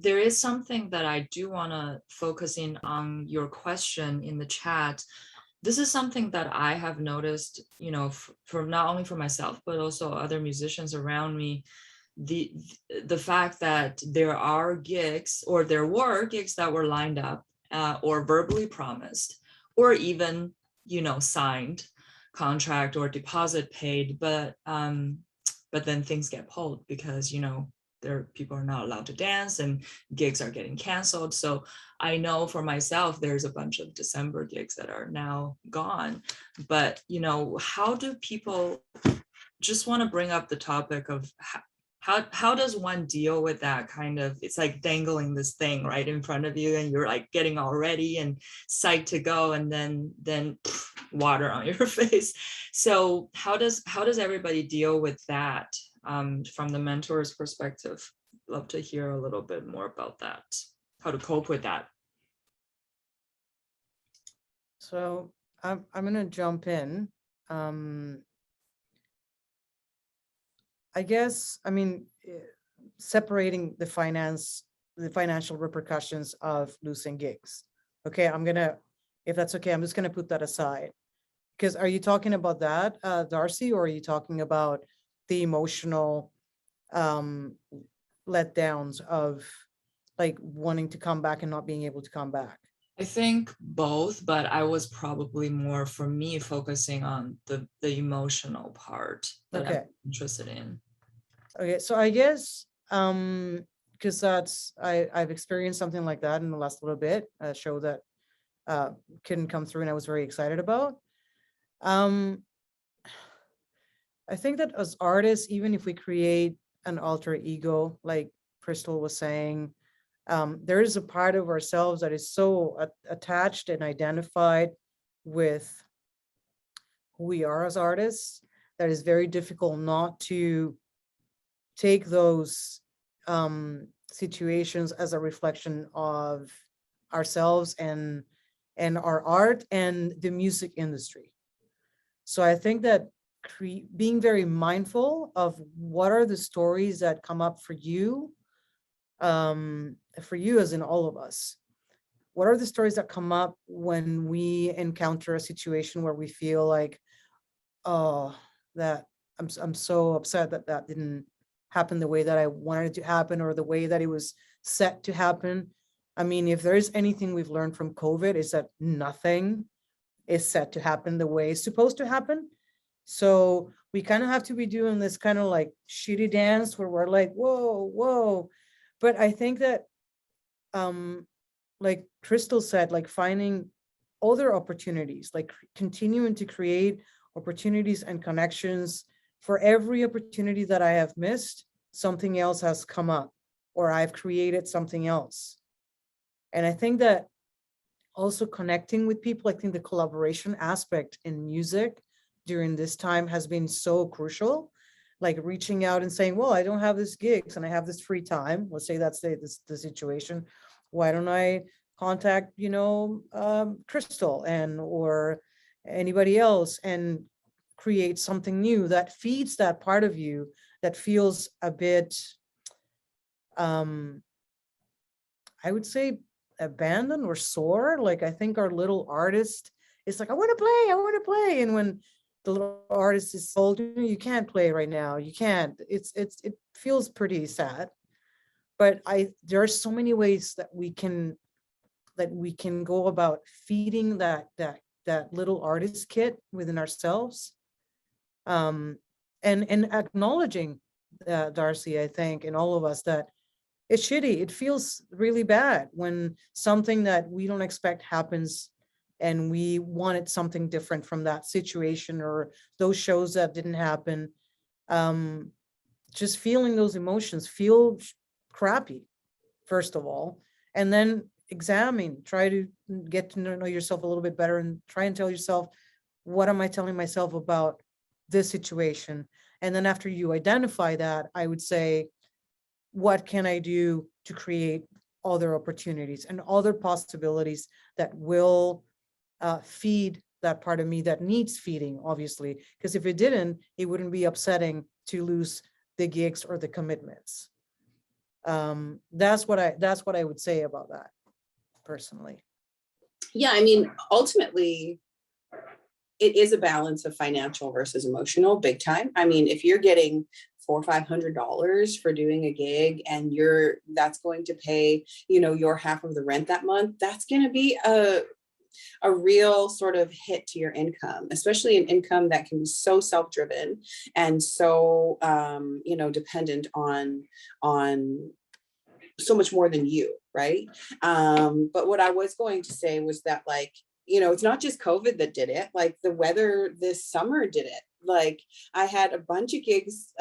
There is something that I do want to focus in on your question in the chat. This is something that I have noticed, you know, for not only for myself, but also other musicians around me. The fact that there are gigs, or there were gigs that were lined up or verbally promised, or even, you know, signed contract or deposit paid, but then things get pulled because, you know, people are not allowed to dance and gigs are getting canceled. So I know for myself, there's a bunch of December gigs that are now gone. But, you know, how do people, just want to bring up the topic of how does one deal with that kind of, it's like dangling this thing right in front of you and you're like getting all ready and psyched to go, and then water on your face. So how does everybody deal with that from the mentor's perspective? Love to hear a little bit more about that, how to cope with that. So I'm gonna jump in. I guess, I mean, separating the financial repercussions of losing gigs. Okay, if that's okay, I'm just gonna put that aside. Because are you talking about that, Darcy, or are you talking about the emotional letdowns of like wanting to come back and not being able to come back? I think both, but I was probably more, for me, focusing on the emotional part that Okay. I'm interested in. Okay, so I guess because I've experienced something like that in the last little bit, a show that couldn't come through and I was very excited about. I think that as artists, even if we create an alter ego, like Krystle was saying, there is a part of ourselves that is so attached and identified with who we are as artists that is very difficult not to take those situations as a reflection of ourselves and our art and the music industry. So I think that being very mindful of what are the stories that come up for you for you as in all of us, what are the stories that come up when we encounter a situation where we feel like, oh, that I'm so upset that that didn't happen the way that I wanted it to happen, or the way that it was set to happen? I mean, if there is anything we've learned from COVID, is that nothing is set to happen the way it's supposed to happen. So we kind of have to be doing this kind of like shitty dance where we're like, whoa, whoa. But I think that, like Krystle said, like finding other opportunities, like continuing to create opportunities and connections. For every opportunity that I have missed, something else has come up, or I've created something else. And I think that also connecting with people, I think the collaboration aspect in music during this time has been so crucial. Like reaching out and saying, well, I don't have this gigs and I have this free time. Let's say that's the situation. Why don't I contact, Krystle and or anybody else, and create something new that feeds that part of you that feels a bit, I would say, abandoned or sore. Like, I think our little artist is like, I want to play. And when the little artist is told, you can't play right now, you can't, it feels pretty sad. But there are so many ways that we can go about feeding that little artist kit within ourselves. And acknowledging, Darcy, I think, in all of us, that it's shitty. It feels really bad when something that we don't expect happens, and we wanted something different from that situation or those shows that didn't happen. Just feeling those emotions, feel crappy, first of all, and then try to get to know yourself a little bit better, and try and tell yourself, what am I telling myself about this situation? And then after you identify that, I would say, what can I do to create other opportunities and other possibilities that will feed that part of me that needs feeding, obviously, because if it didn't, it wouldn't be upsetting to lose the gigs or the commitments. That's what I would say about that, personally. Yeah, I mean, ultimately, it is a balance of financial versus emotional, big time. I mean, if you're getting $400 or $500 for doing a gig, and that's going to pay, your half of the rent that month, that's going to be a real sort of hit to your income, especially an income that can be so self-driven and so, dependent on so much more than you, right? But what I was going to say was that, like, it's not just COVID that did it. Like, the weather this summer did it. Like, I had a bunch of gigs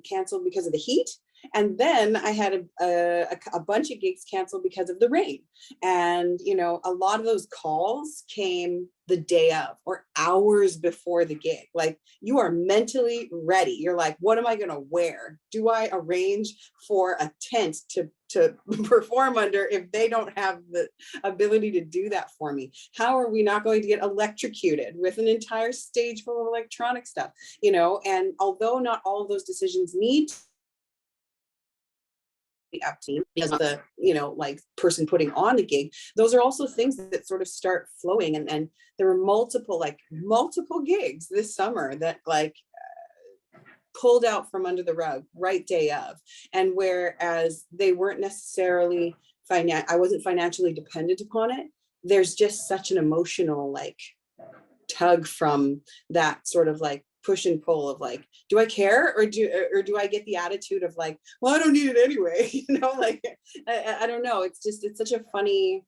canceled because of the heat. And then I had a bunch of gigs canceled because of the rain. And, a lot of those calls came the day of or hours before the gig. Like, you are mentally ready. You're like, what am I going to wear? Do I arrange for a tent to perform under if they don't have the ability to do that for me? How are we not going to get electrocuted with an entire stage full of electronic stuff? And although not all of those decisions need up to as the like person putting on the gig, those are also things that sort of start flowing, and there were multiple gigs this summer that pulled out from under the rug right day of, and whereas they weren't necessarily I wasn't financially dependent upon it, there's just such an emotional tug from that sort of push and pull of do I care, or do I get the attitude of well, I don't need it anyway, I don't know. It's such a funny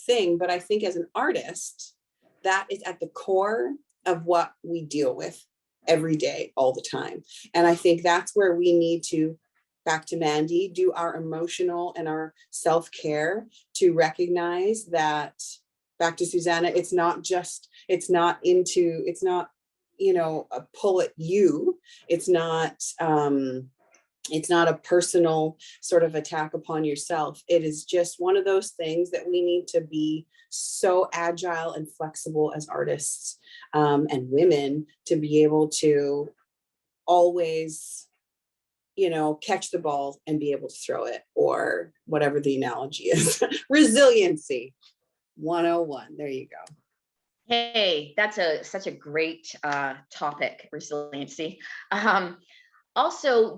thing. But I think as an artist, that is at the core of what we deal with every day, all the time. And I think that's where we need to, back to Mandy, do our emotional and our self-care to recognize that, back to Susana, it's not a pull at you. It's not a personal sort of attack upon yourself. It is just one of those things that we need to be so agile and flexible as artists and women to be able to always catch the ball and be able to throw it, or whatever the analogy is. Resiliency 101. There you go. Hey, that's such a great topic, resiliency. Also,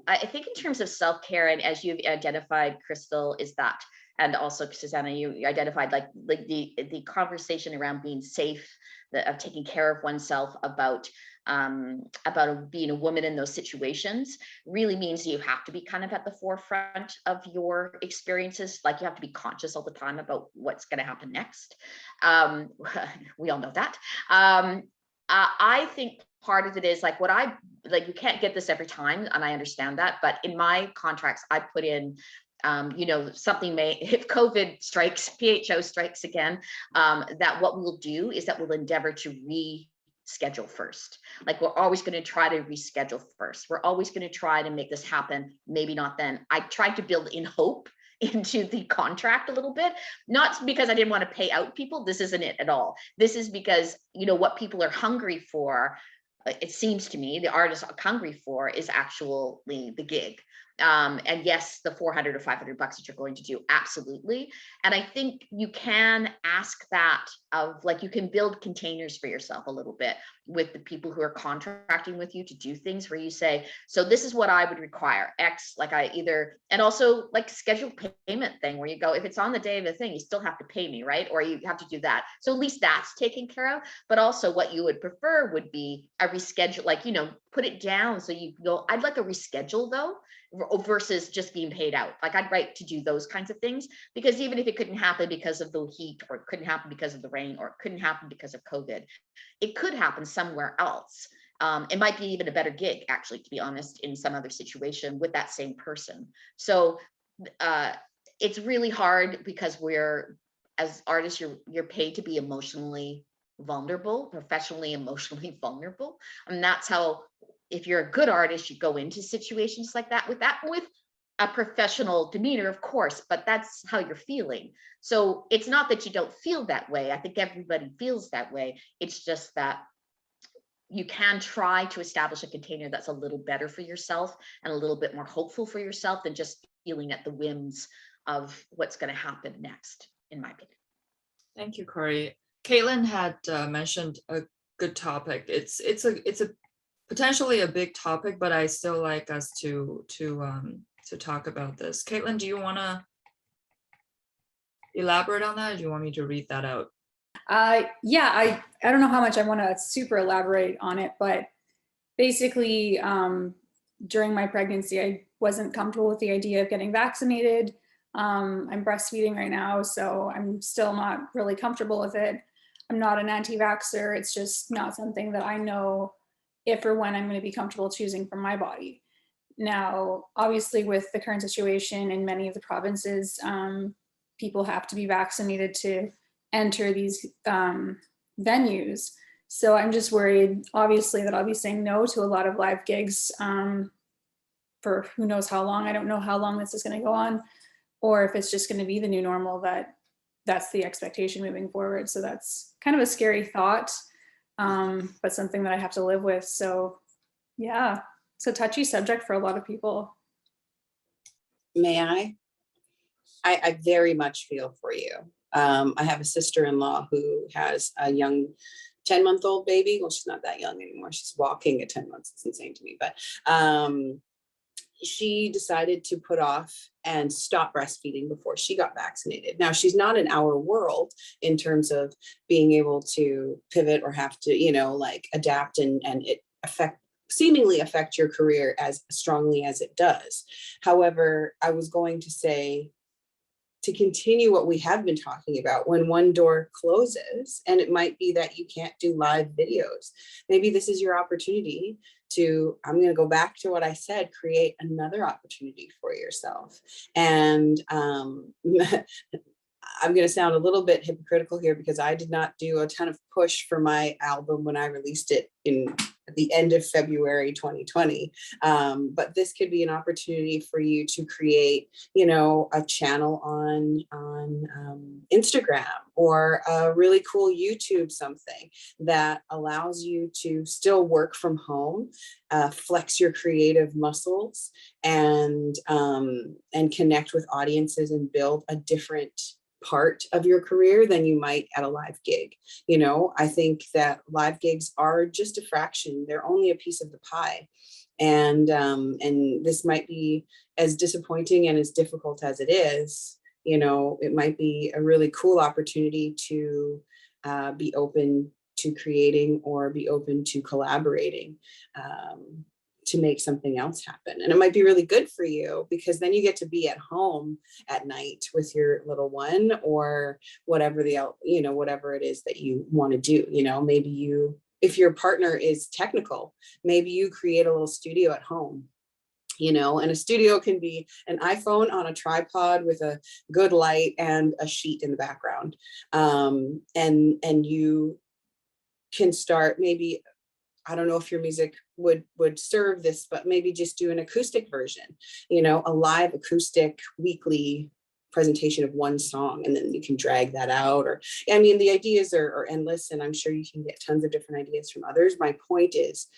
I think in terms of self-care, and as you've identified, Krystle, is that, and also Susana, you identified like the conversation around being safe, of taking care of oneself, about being a woman in those situations, really means you have to be kind of at the forefront of your experiences. Like, you have to be conscious all the time about what's going to happen next. We all know that. I think part of it is like you can't get this every time, and I understand that, but in my contracts, I put in, something if COVID strikes, PHO strikes again, that what we'll do is that we'll endeavor to reschedule first. Like, we're always going to try to reschedule first. We're always going to try to make this happen. Maybe not then. I tried to build in hope into the contract a little bit, not because I didn't want to pay out people. This isn't it at all. This is because, what people are hungry for, it seems to me, the artists are hungry for, is actually the gig. And yes, the $400 or $500 that you're going to do, absolutely. And I think you can ask that of, like, you can build containers for yourself a little bit with the people who are contracting with you to do things, where you say, so this is what I would require X, like and also like scheduled payment thing, where you go, if it's on the day of the thing, you still have to pay me, right? Or you have to do that. So at least that's taken care of. But also what you would prefer would be a reschedule, like, put it down. So you go, I'd like a reschedule though, versus just being paid out. Like, I'd like to do those kinds of things, because even if it couldn't happen because of the heat, or it couldn't happen because of the rain, or it couldn't happen because of COVID, it could happen somewhere else. It might be even a better gig, actually, to be honest, in some other situation with that same person. So it's really hard, because as artists, you're paid to be emotionally vulnerable, professionally emotionally vulnerable. And that's how, if you're a good artist, you go into situations like that with a professional demeanor, of course, but that's how you're feeling. So it's not that you don't feel that way. I think everybody feels that way. It's just that you can try to establish a container that's a little better for yourself and a little bit more hopeful for yourself than just feeling at the whims of what's going to happen next, in my opinion. Thank you, Cory. Caitlin had mentioned a good topic. It's a potentially a big topic, but I still like us to talk about this. Caitlin, do you want to elaborate on that? Or do you want me to read that out? Yeah, I don't know how much I want to super elaborate on it, but basically, during my pregnancy, I wasn't comfortable with the idea of getting vaccinated. I'm breastfeeding right now, so I'm still not really comfortable with it. I'm not an anti-vaxxer. It's just not something that I know if or when I'm going to be comfortable choosing for my body. Now, obviously, with the current situation in many of the provinces, people have to be vaccinated to enter these venues. So I'm just worried, obviously, that I'll be saying no to a lot of live gigs for who knows how long. I don't know how long this is going to go on, or if it's just going to be the new normal, that's the expectation moving forward. So that's kind of a scary thought, but something that I have to live with. So yeah, it's a touchy subject for a lot of people. May I very much feel for you. I have a sister-in-law who has a young 10-month-old baby. Well, she's not that young anymore. She's walking at 10 months. It's insane to me. But she decided to put off and stop breastfeeding before she got vaccinated. Now, she's not in our world in terms of being able to pivot or have to, adapt and it seemingly affect your career as strongly as it does. However, I was going to say, to continue what we have been talking about, when one door closes, and it might be that you can't do live videos, maybe this is your opportunity to, I'm going to go back to what I said, create another opportunity for yourself. And I'm going to sound a little bit hypocritical here because I did not do a ton of push for my album when I released it at the end of February 2020. But this could be an opportunity for you to create, you know, a channel on Instagram or a really cool YouTube something that allows you to still work from home, flex your creative muscles, and connect with audiences and build a different part of your career than you might at a live gig. You know, I think that live gigs are just a fraction. They're only a piece of the pie. And this might be as disappointing and as difficult as it is. You know, it might be a really cool opportunity to be open to creating or be open to collaborating to make something else happen. And it might be really good for you because then you get to be at home at night with your little one or whatever whatever it is that you want to do. You know, maybe you, if your partner is technical, maybe you create a little studio at home. You know, and a studio can be an iPhone on a tripod with a good light and a sheet in the background. And you can start maybe, I don't know if your music would serve this, but maybe just do an acoustic version, you know, a live acoustic weekly presentation of one song, and then you can drag that out. Or, I mean, the ideas are endless, and I'm sure you can get tons of different ideas from others. My point is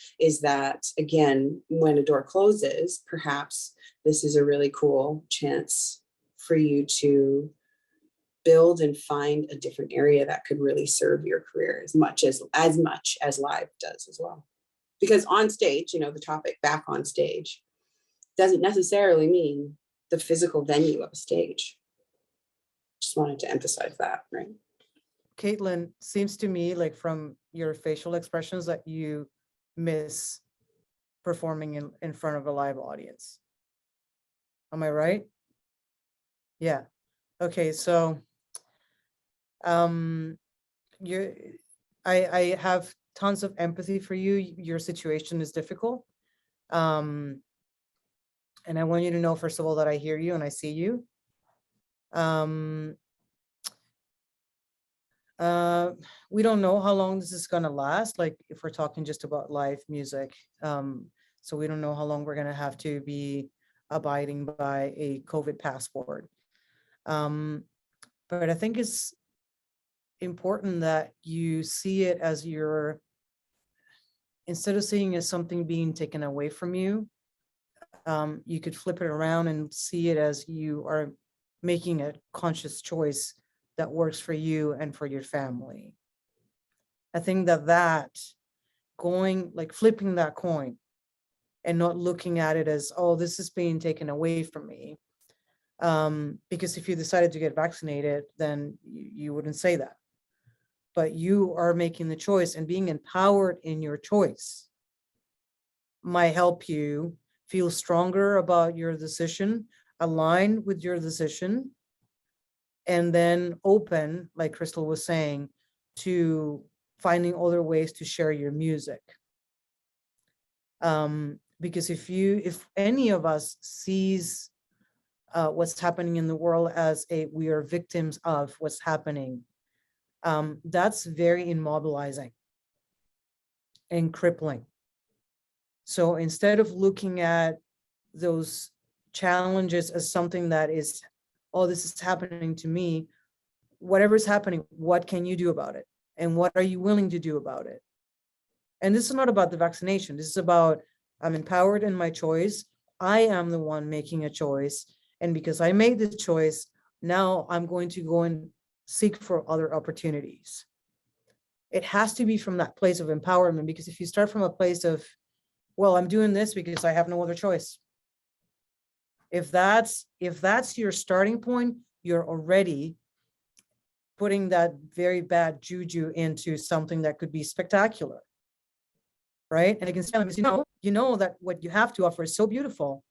that, again, when a door closes, perhaps this is a really cool chance for you to build and find a different area that could really serve your career as much as live does as well. Because on stage, you know, the topic back on stage doesn't necessarily mean the physical venue of a stage. Just wanted to emphasize that, right? Caitlin, seems to me like from your facial expressions that you miss performing in front of a live audience. Am I right? Yeah. Okay, so I have tons of empathy for you. Your situation is difficult. And I want you to know, first of all, that I hear you and I see you. We don't know how long this is going to last, like if we're talking just about live music. So we don't know how long we're going to have to be abiding by a COVID passport. But I think it's important that you see it as instead of seeing it as something being taken away from you, you could flip it around and see it as you are making a conscious choice that works for you and for your family. I think that flipping that coin and not looking at it as, oh, this is being taken away from me. Because if you decided to get vaccinated, then you wouldn't say that. But you are making the choice, and being empowered in your choice might help you feel stronger about your decision, align with your decision, and then open, like Krystle was saying, to finding other ways to share your music. Because if any of us sees what's happening in the world as we are victims of what's happening, that's very immobilizing and crippling. So instead of looking at those challenges as something that is, oh, this is happening to me, whatever's happening, what can you do about it? And what are you willing to do about it? And this is not about the vaccination. This is about, I'm empowered in my choice. I am the one making a choice. And because I made this choice, now I'm going to go and seek for other opportunities. It has to be from that place of empowerment, because if you start from a place of, well, I'm doing this because I have no other choice. If that's your starting point, you're already putting that very bad juju into something that could be spectacular, right? And against you know that what you have to offer is so beautiful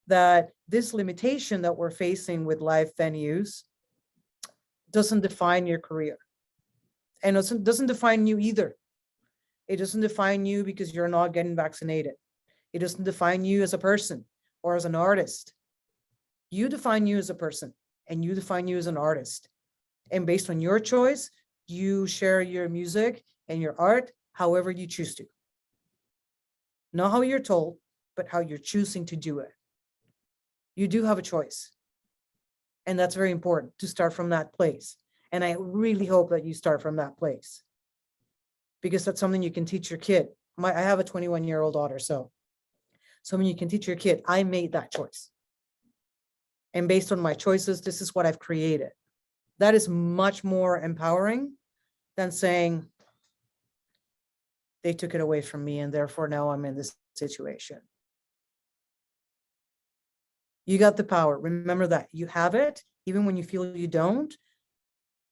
that this limitation that we're facing with live venues doesn't define your career, and doesn't define you either. It doesn't define you because you're not getting vaccinated. It doesn't define you as a person or as an artist. You define you as a person, and you define you as an artist. And based on your choice, you share your music and your art however you choose to. Not how you're told, but how you're choosing to do it. You do have a choice. And that's very important to start from that place. And I really hope that you start from that place, because that's something you can teach your kid. I have a 21-year-old daughter, so something you can teach your kid. I made that choice. And based on my choices, this is what I've created. That is much more empowering than saying they took it away from me and therefore now I'm in this situation. You got the power. Remember that you have it, even when you feel you don't.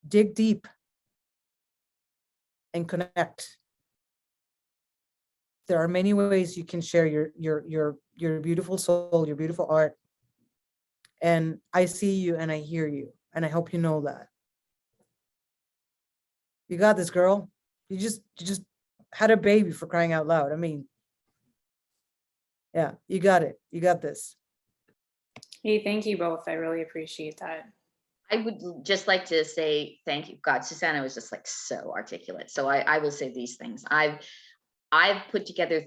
Dig deep and connect. There are many ways you can share your beautiful soul, your beautiful art. And I see you and I hear you, and I hope you know that. You got this, girl. You just had a baby, for crying out loud. I mean, yeah, you got it. You got this. Hey, thank you both. I really appreciate that. I would just like to say thank you. God, Susana was just like so articulate. So I will say these things. I've put together,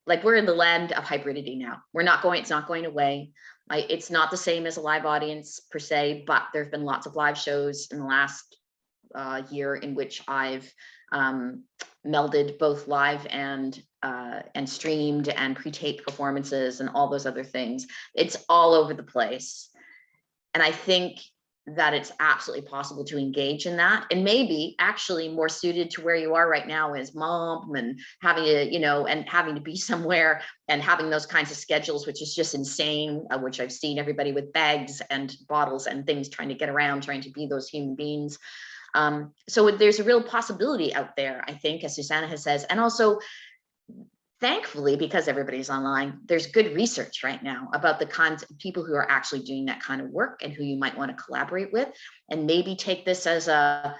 like, we're in the land of hybridity now. It's not going away. It's not the same as a live audience per se, but there've been lots of live shows in the last year in which I've melded both live and streamed and pre-taped performances and all those other things. It's all over the place. And I think that it's absolutely possible to engage in that, and maybe actually more suited to where you are right now as mom and having to, and having to be somewhere and having those kinds of schedules, which is just insane, which I've seen everybody with bags and bottles and things trying to get around, trying to be those human beings. So there's a real possibility out there, I think, as Susana has said, and also thankfully, because everybody's online, there's good research right now about the kinds of people who are actually doing that kind of work and who you might want to collaborate with, and maybe take this as a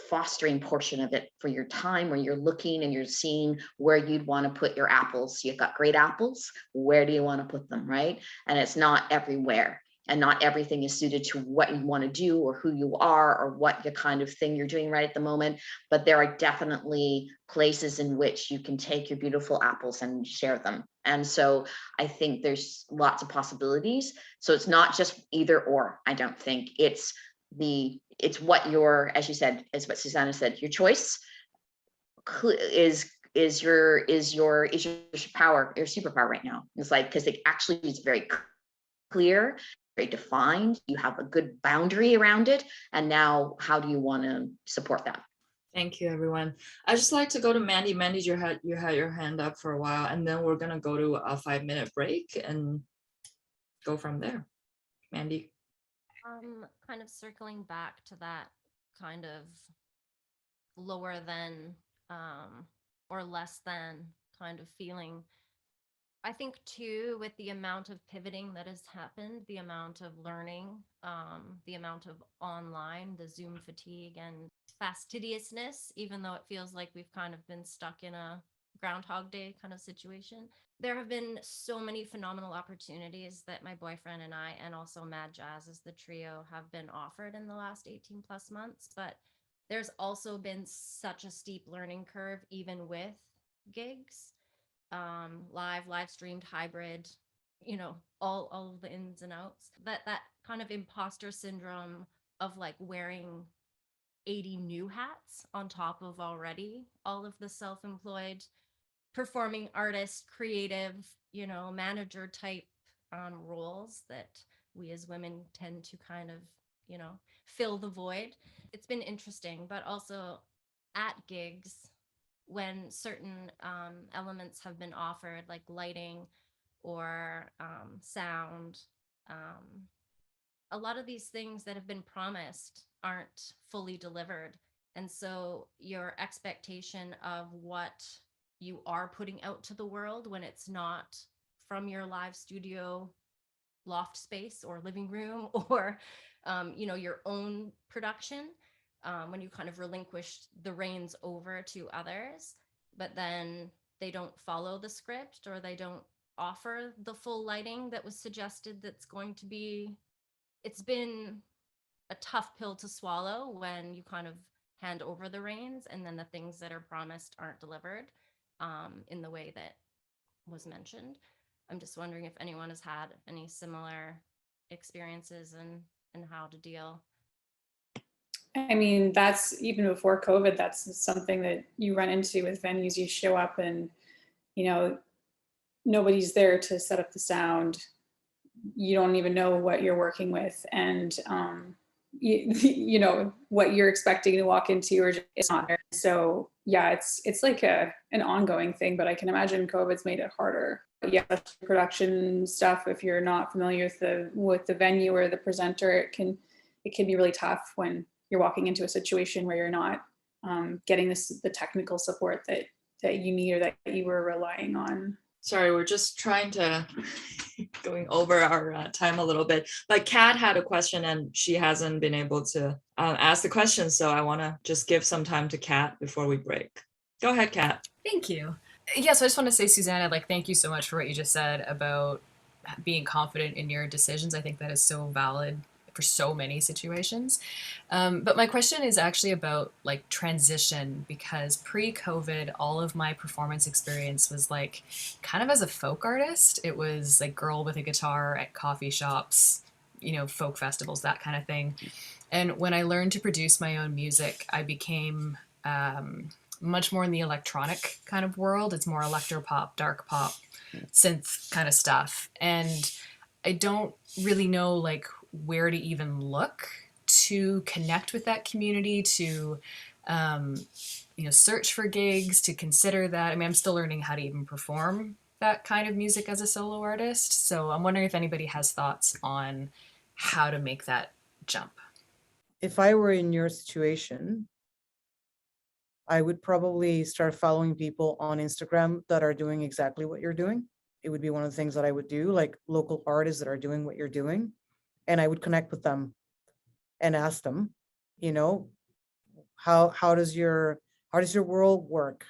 fostering portion of it for your time where you're looking and you're seeing where you'd want to put your apples. You've got great apples. Where do you want to put them, right? And it's not everywhere. And not everything is suited to what you want to do or who you are or what the kind of thing you're doing right at the moment. But there are definitely places in which you can take your beautiful apples and share them. And so I think there's lots of possibilities. So it's not just either or, I don't think. It's what your, as you said, as what Susana said, your choice is your power, your superpower right now. It's like, because it actually is very clear, very defined, you have a good boundary around it, and now how do you want to support that? Thank you, everyone. I just like to go to Mandy. Mandy, you had your hand up for a while, and then we're gonna go to a 5-minute break and go from there. Mandy. Kind of circling back to that kind of lower than or less than kind of feeling. I think too, with the amount of pivoting that has happened, the amount of learning, the amount of online, the Zoom fatigue and fastidiousness, even though it feels like we've kind of been stuck in a Groundhog Day kind of situation. There have been so many phenomenal opportunities that my boyfriend and I, and also Mad Jazz as the trio, have been offered in the last 18 plus months. But there's also been such a steep learning curve, even with gigs. Live streamed, hybrid, all of the ins and outs, that kind of imposter syndrome of like wearing 80 new hats on top of already all of the self-employed performing artist, creative, manager type roles that we as women tend to kind of, fill the void. It's been interesting, but also at gigs, when certain elements have been offered, like lighting or sound, a lot of these things that have been promised aren't fully delivered. And so your expectation of what you are putting out to the world when it's not from your live studio loft space or living room or your own production, when you kind of relinquish the reins over to others, but then they don't follow the script or they don't offer the full lighting that was suggested. That's going to be, it's been a tough pill to swallow when you kind of hand over the reins and then the things that are promised aren't delivered in the way that was mentioned. I'm just wondering if anyone has had any similar experiences and how to deal. I mean, that's even before COVID, that's something that you run into with venues. You show up and, you know, nobody's there to set up the sound. You don't even know what you're working with. And, you know, what you're expecting to walk into or it's not there. So yeah, it's like an ongoing thing, but I can imagine COVID's made it harder. Yeah, production stuff, if you're not familiar with the venue or the presenter, it can be really tough when you're walking into a situation where you're not getting the technical support that you need or that you were relying on. Sorry, we're just trying to going over our time a little bit, but Kat had a question and she hasn't been able to ask the question. So I want to just give some time to Kat before we break. Go ahead, Kat. Thank you. Yeah, so I just want to say, Susana, like, thank you so much for what you just said about being confident in your decisions. I think that is so valid for so many situations. But my question is actually about like transition, because pre-COVID, all of my performance experience was like kind of as a folk artist. It was like girl with a guitar at coffee shops, you know, folk festivals, that kind of thing. And when I learned to produce my own music, I became much more in the electronic kind of world. It's more electropop, dark pop, synth kind of stuff. And I don't really know like where to even look to connect with that community, to you know, search for gigs, to consider that. I mean, I'm still learning how to even perform that kind of music as a solo artist. So I'm wondering if anybody has thoughts on how to make that jump. If I were in your situation, I would probably start following people on Instagram that are doing exactly what you're doing. It would be one of the things that I would do, like local artists that are doing what you're doing. And I would connect with them and ask them, you know, how does your world work?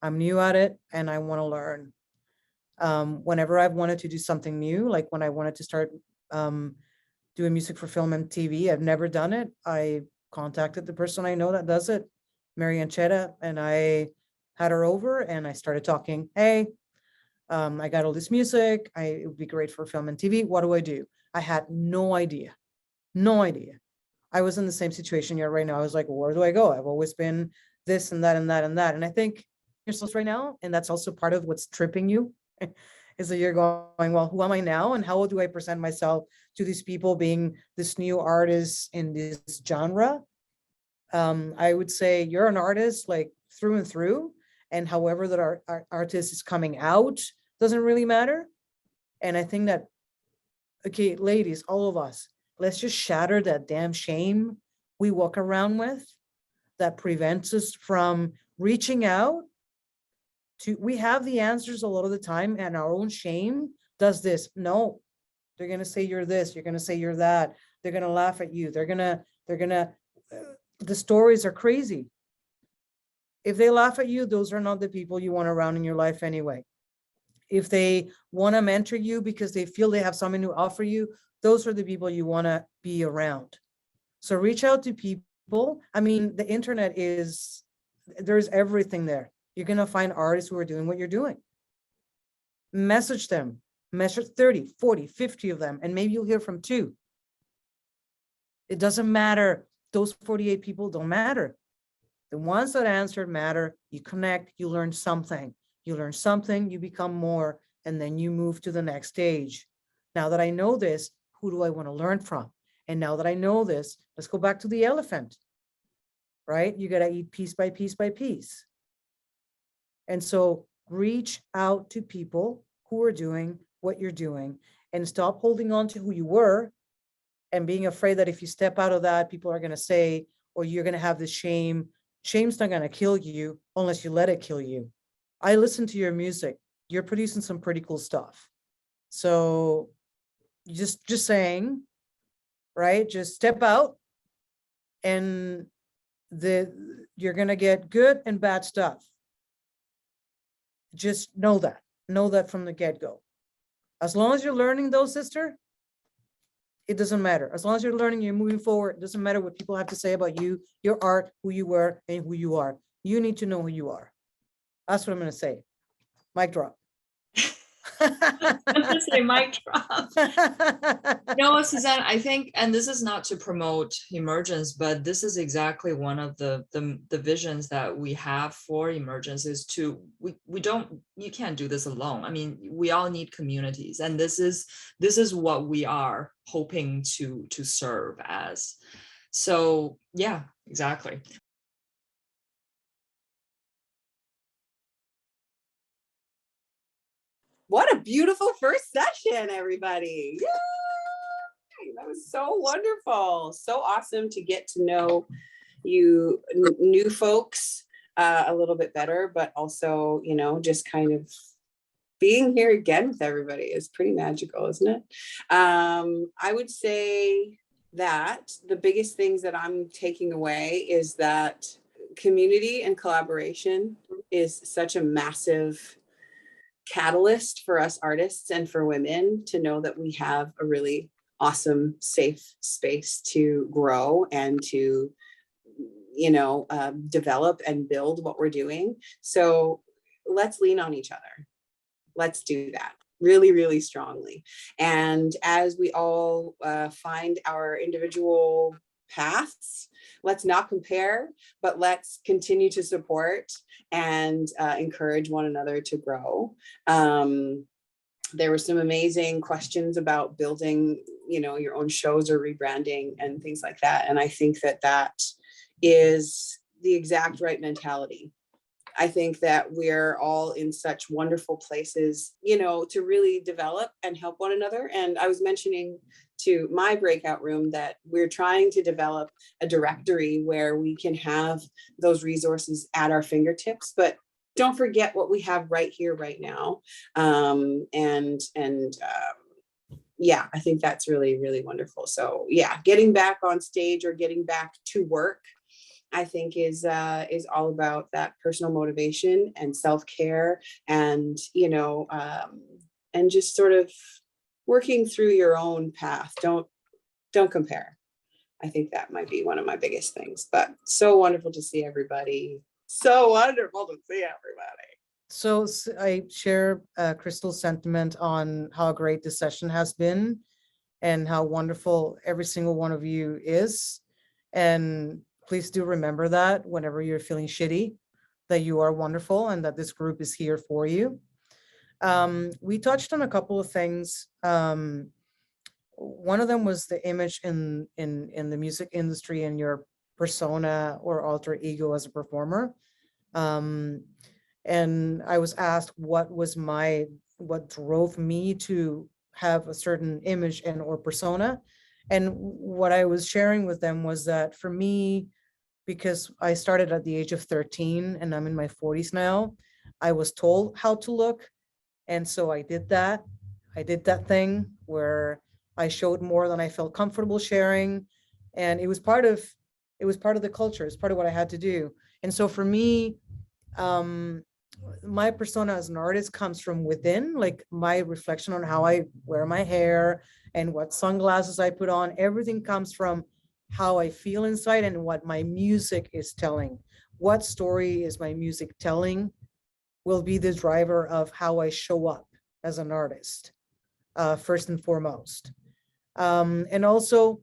I'm new at it and I want to learn. Whenever I've wanted to do something new, like when I wanted to start doing music for film and TV, I've never done it. I contacted the person I know that does it, Mary Anchetta, and I had her over and I started talking. Hey, I got all this music. It would be great for film and TV. What do? I had no idea. I was in the same situation you're right now. I was like, well, where do I go? I've always been this and that and that and that. And I think yourself right now, and that's also part of what's tripping you, is that you're going, well, who am I now? And how do I present myself to these people being this new artist in this genre? I would say you're an artist like through and through. And however that our artist is coming out doesn't really matter. And I think that, okay, ladies, all of us, let's just shatter that damn shame we walk around with that prevents us from reaching out to, we have the answers a lot of the time and our own shame does this. No, they're going to say you're this, you're going to say you're that. They're going to laugh at you. The stories are crazy. If they laugh at you, those are not the people you want around in your life anyway. If they want to mentor you because they feel they have something to offer you, those are the people you want to be around. So reach out to people. I mean, the internet there's everything there. You're going to find artists who are doing what you're doing. Message them, message 30, 40, 50 of them, and maybe you'll hear from 2. It doesn't matter. Those 48 people don't matter. The ones that answered matter. You connect, you learn something. You become more, and then you move to the next stage. Now that I know this, who do I want to learn from? And now that I know this, let's go back to the elephant, right? You got to eat piece by piece by piece. And so reach out to people who are doing what you're doing and stop holding on to who you were and being afraid that if you step out of that, people are going to say, or you're going to have this shame. Shame's not going to kill you unless you let it kill you. I listen to your music. You're producing some pretty cool stuff. So just saying, right? Just step out and you're going to get good and bad stuff. Just know that from the get-go. As long as you're learning though, sister, It doesn't matter. As long as you're learning, you're moving forward. It doesn't matter what people have to say about you, your art, who you were, and who you are. You need to know who you are. That's what I'm going to say. Mic drop. Say mic drop. No, Susana, I think, and this is not to promote Emergence, but this is exactly one of the visions that we have for Emergence is to, you can't do this alone. I mean, we all need communities, and this is what we are hoping to serve as. So yeah, exactly. What a beautiful first session, everybody. Yay! That was so wonderful. So awesome to get to know you new folks a little bit better, but also, you know, just kind of being here again with everybody is pretty magical, isn't it? I would say that the biggest things that I'm taking away is that community and collaboration is such a massive catalyst for us artists and for women to know that we have a really awesome, safe space to grow and to, you know, develop and build what we're doing. So let's lean on each other. Let's do that really, really strongly. And as we all find our individual paths, let's not compare, but let's continue to support and encourage one another to grow. There were some amazing questions about building, you know, your own shows or rebranding and things like that. And I think that that is the exact right mentality. I think that we're all in such wonderful places, you know, to really develop and help one another. And I was mentioning to my breakout room that we're trying to develop a directory where we can have those resources at our fingertips, but don't forget what we have right here, right now. Yeah, I think that's really, really wonderful. So yeah, getting back on stage or getting back to work, I think is all about that personal motivation and self-care and, you know, and just sort of working through your own path. Don't compare. I think that might be one of my biggest things, but so wonderful to see everybody. So wonderful to see everybody. So I share Krystle's sentiment on how great this session has been and how wonderful every single one of you is. And please do remember that whenever you're feeling shitty, that you are wonderful and that this group is here for you. We touched on a couple of things. One of them was the image in the music industry and your persona or alter ego as a performer. And I was asked what drove me to have a certain image and or persona. And what I was sharing with them was that for me, because I started at the age of 13 and I'm in my 40s now, I was told how to look. And so I did that. I did that thing where I showed more than I felt comfortable sharing. And it was part of the culture. It's part of what I had to do. And so for me, my persona as an artist comes from within, like my reflection on how I wear my hair and what sunglasses I put on. Everything comes from how I feel inside and what my music is telling. What story is my music telling will be the driver of how I show up as an artist, first and foremost. And also,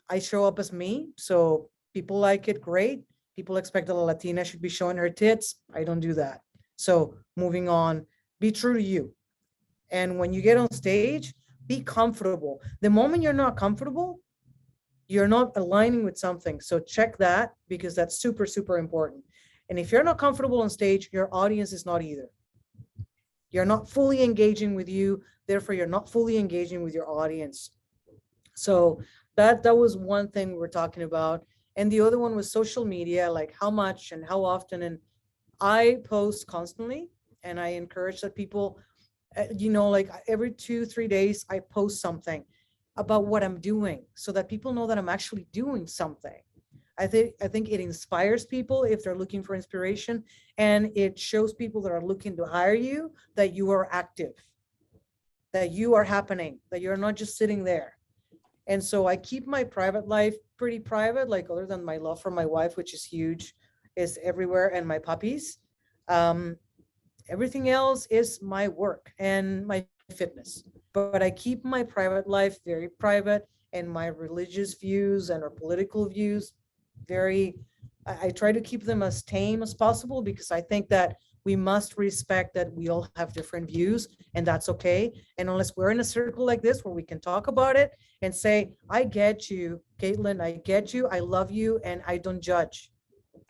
I show up as me. So people like it, great. People expect that a Latina should be showing her tits. I don't do that. So moving on, be true to you. And when you get on stage, be comfortable. The moment you're not comfortable, you're not aligning with something. So check that, because that's super, super important. And if you're not comfortable on stage, your audience is not either. You're not fully engaging with you. Therefore, you're not fully engaging with your audience. So that was one thing we were talking about. And the other one was social media, like how much and how often. And I post constantly, and I encourage that people, you know, like every 2-3 days, I post something about what I'm doing so that people know that I'm actually doing something. I think it inspires people if they're looking for inspiration, and it shows people that are looking to hire you that you are active, that you are happening, that you're not just sitting there. And so I keep my private life pretty private, like other than my love for my wife, which is huge, is everywhere, and my puppies. Um, Everything else is my work and my fitness. But I keep my private life very private, and my religious views and our political views very, I try to keep them as tame as possible, because I think that we must respect that we all have different views, and that's okay. And unless we're in a circle like this where we can talk about it and say, I get you, Caitlin, I get you, I love you, and I don't judge.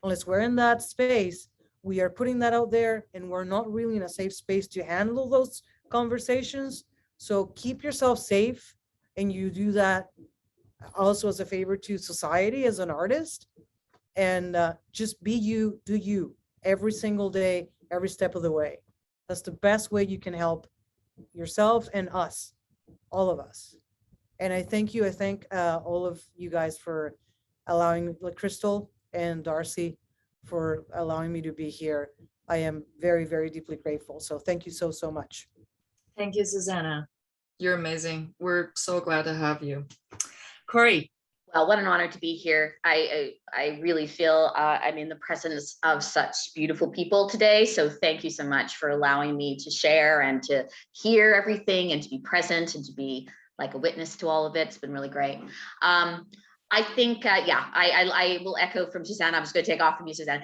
Unless we're in that space, we are putting that out there, and we're not really in a safe space to handle those conversations. So keep yourself safe, and you do that also as a favor to society as an artist. And just be you, do you, every single day, every step of the way. That's the best way you can help yourself and us, all of us. And I thank you. I thank all of you guys for allowing, like Krystle and Darcy, for allowing me to be here. I am very, very deeply grateful. So thank you so, so much. Thank you, Susana. You're amazing. We're so glad to have you. Cory. Well, what an honor to be here. I really feel I'm in the presence of such beautiful people today. So thank you so much for allowing me to share and to hear everything and to be present and to be like a witness to all of it. It's been really great. I think, yeah, I will echo from Susana. I'm just going to take off from you, Susana,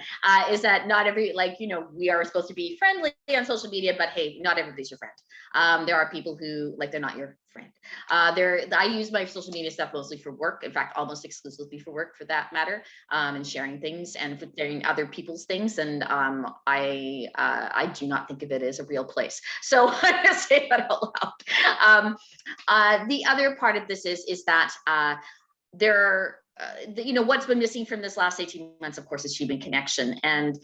is that not every, like, you know, we are supposed to be friendly on social media, but hey, not everybody's your friend. There are people who, like, they're not your friend. I use my social media stuff mostly for work. In fact, almost exclusively for work, for that matter, and sharing things and sharing other people's things. And I do not think of it as a real place. So I'm going to say that out loud. The other part of this is that there are, you know, what's been missing from this last 18 months, of course, is human connection. And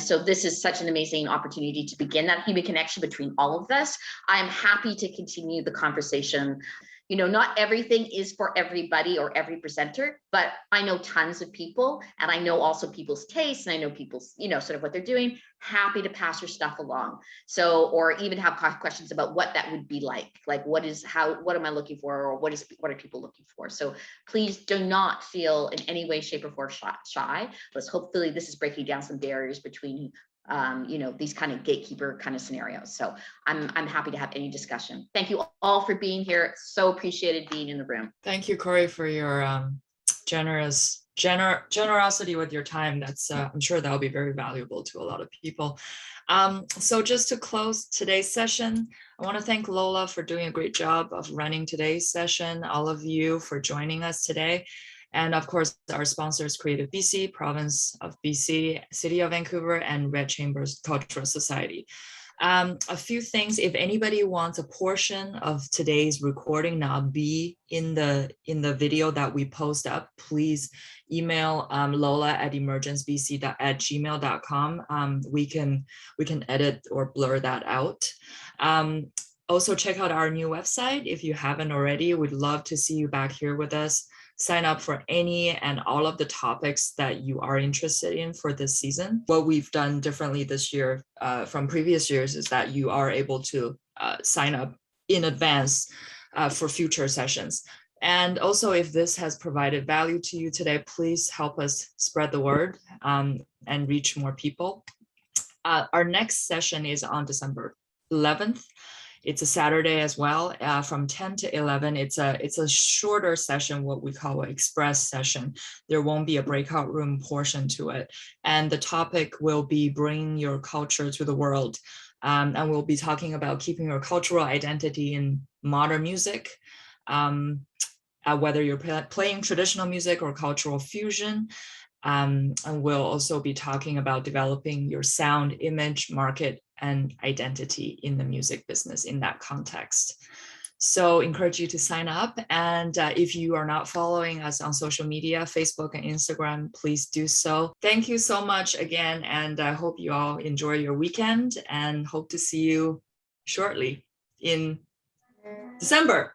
so this is such an amazing opportunity to begin that human connection between all of us. I'm happy to continue the conversation. You know, not everything is for everybody or every presenter, but I know tons of people, and I know also people's tastes, and I know people's, you know, sort of what they're doing. Happy to pass your stuff along. So, or even have questions about what that would be like what am I looking for, or what are people looking for? So please do not feel in any way, shape, or form shy. Let's hopefully this is breaking down some barriers between you know, these kind of gatekeeper kind of scenarios. So I'm happy to have any discussion. Thank you all for being here. So appreciated being in the room. Thank you, Cory, for your generosity with your time. That's I'm sure that'll be very valuable to a lot of people. So just to close today's session, I want to thank Lola for doing a great job of running today's session, all of you for joining us today. And of course, our sponsors, Creative BC, Province of BC, City of Vancouver, and Red Chambers Cultural Society. A few things, if anybody wants a portion of today's recording not be in the video that we post up, please email Lola at emergencebc@gmail.com. We can edit or blur that out. Also check out our new website if you haven't already. We'd love to see you back here with us. Sign up for any and all of the topics that you are interested in for this season. What we've done differently this year from previous years is that you are able to sign up in advance for future sessions. And also, if this has provided value to you today, please help us spread the word and reach more people. Our next session is on December 11th. It's a Saturday as well, from 10 to 11. It's a shorter session, what we call an express session. There won't be a breakout room portion to it. And the topic will be bringing your culture to the world. And we'll be talking about keeping your cultural identity in modern music, whether you're playing traditional music or cultural fusion. And we'll also be talking about developing your sound, image, market, and identity in the music business in that context. So encourage you to sign up. And if you are not following us on social media, Facebook and Instagram, please do so. Thank you so much again. And I hope you all enjoy your weekend and hope to see you shortly in December.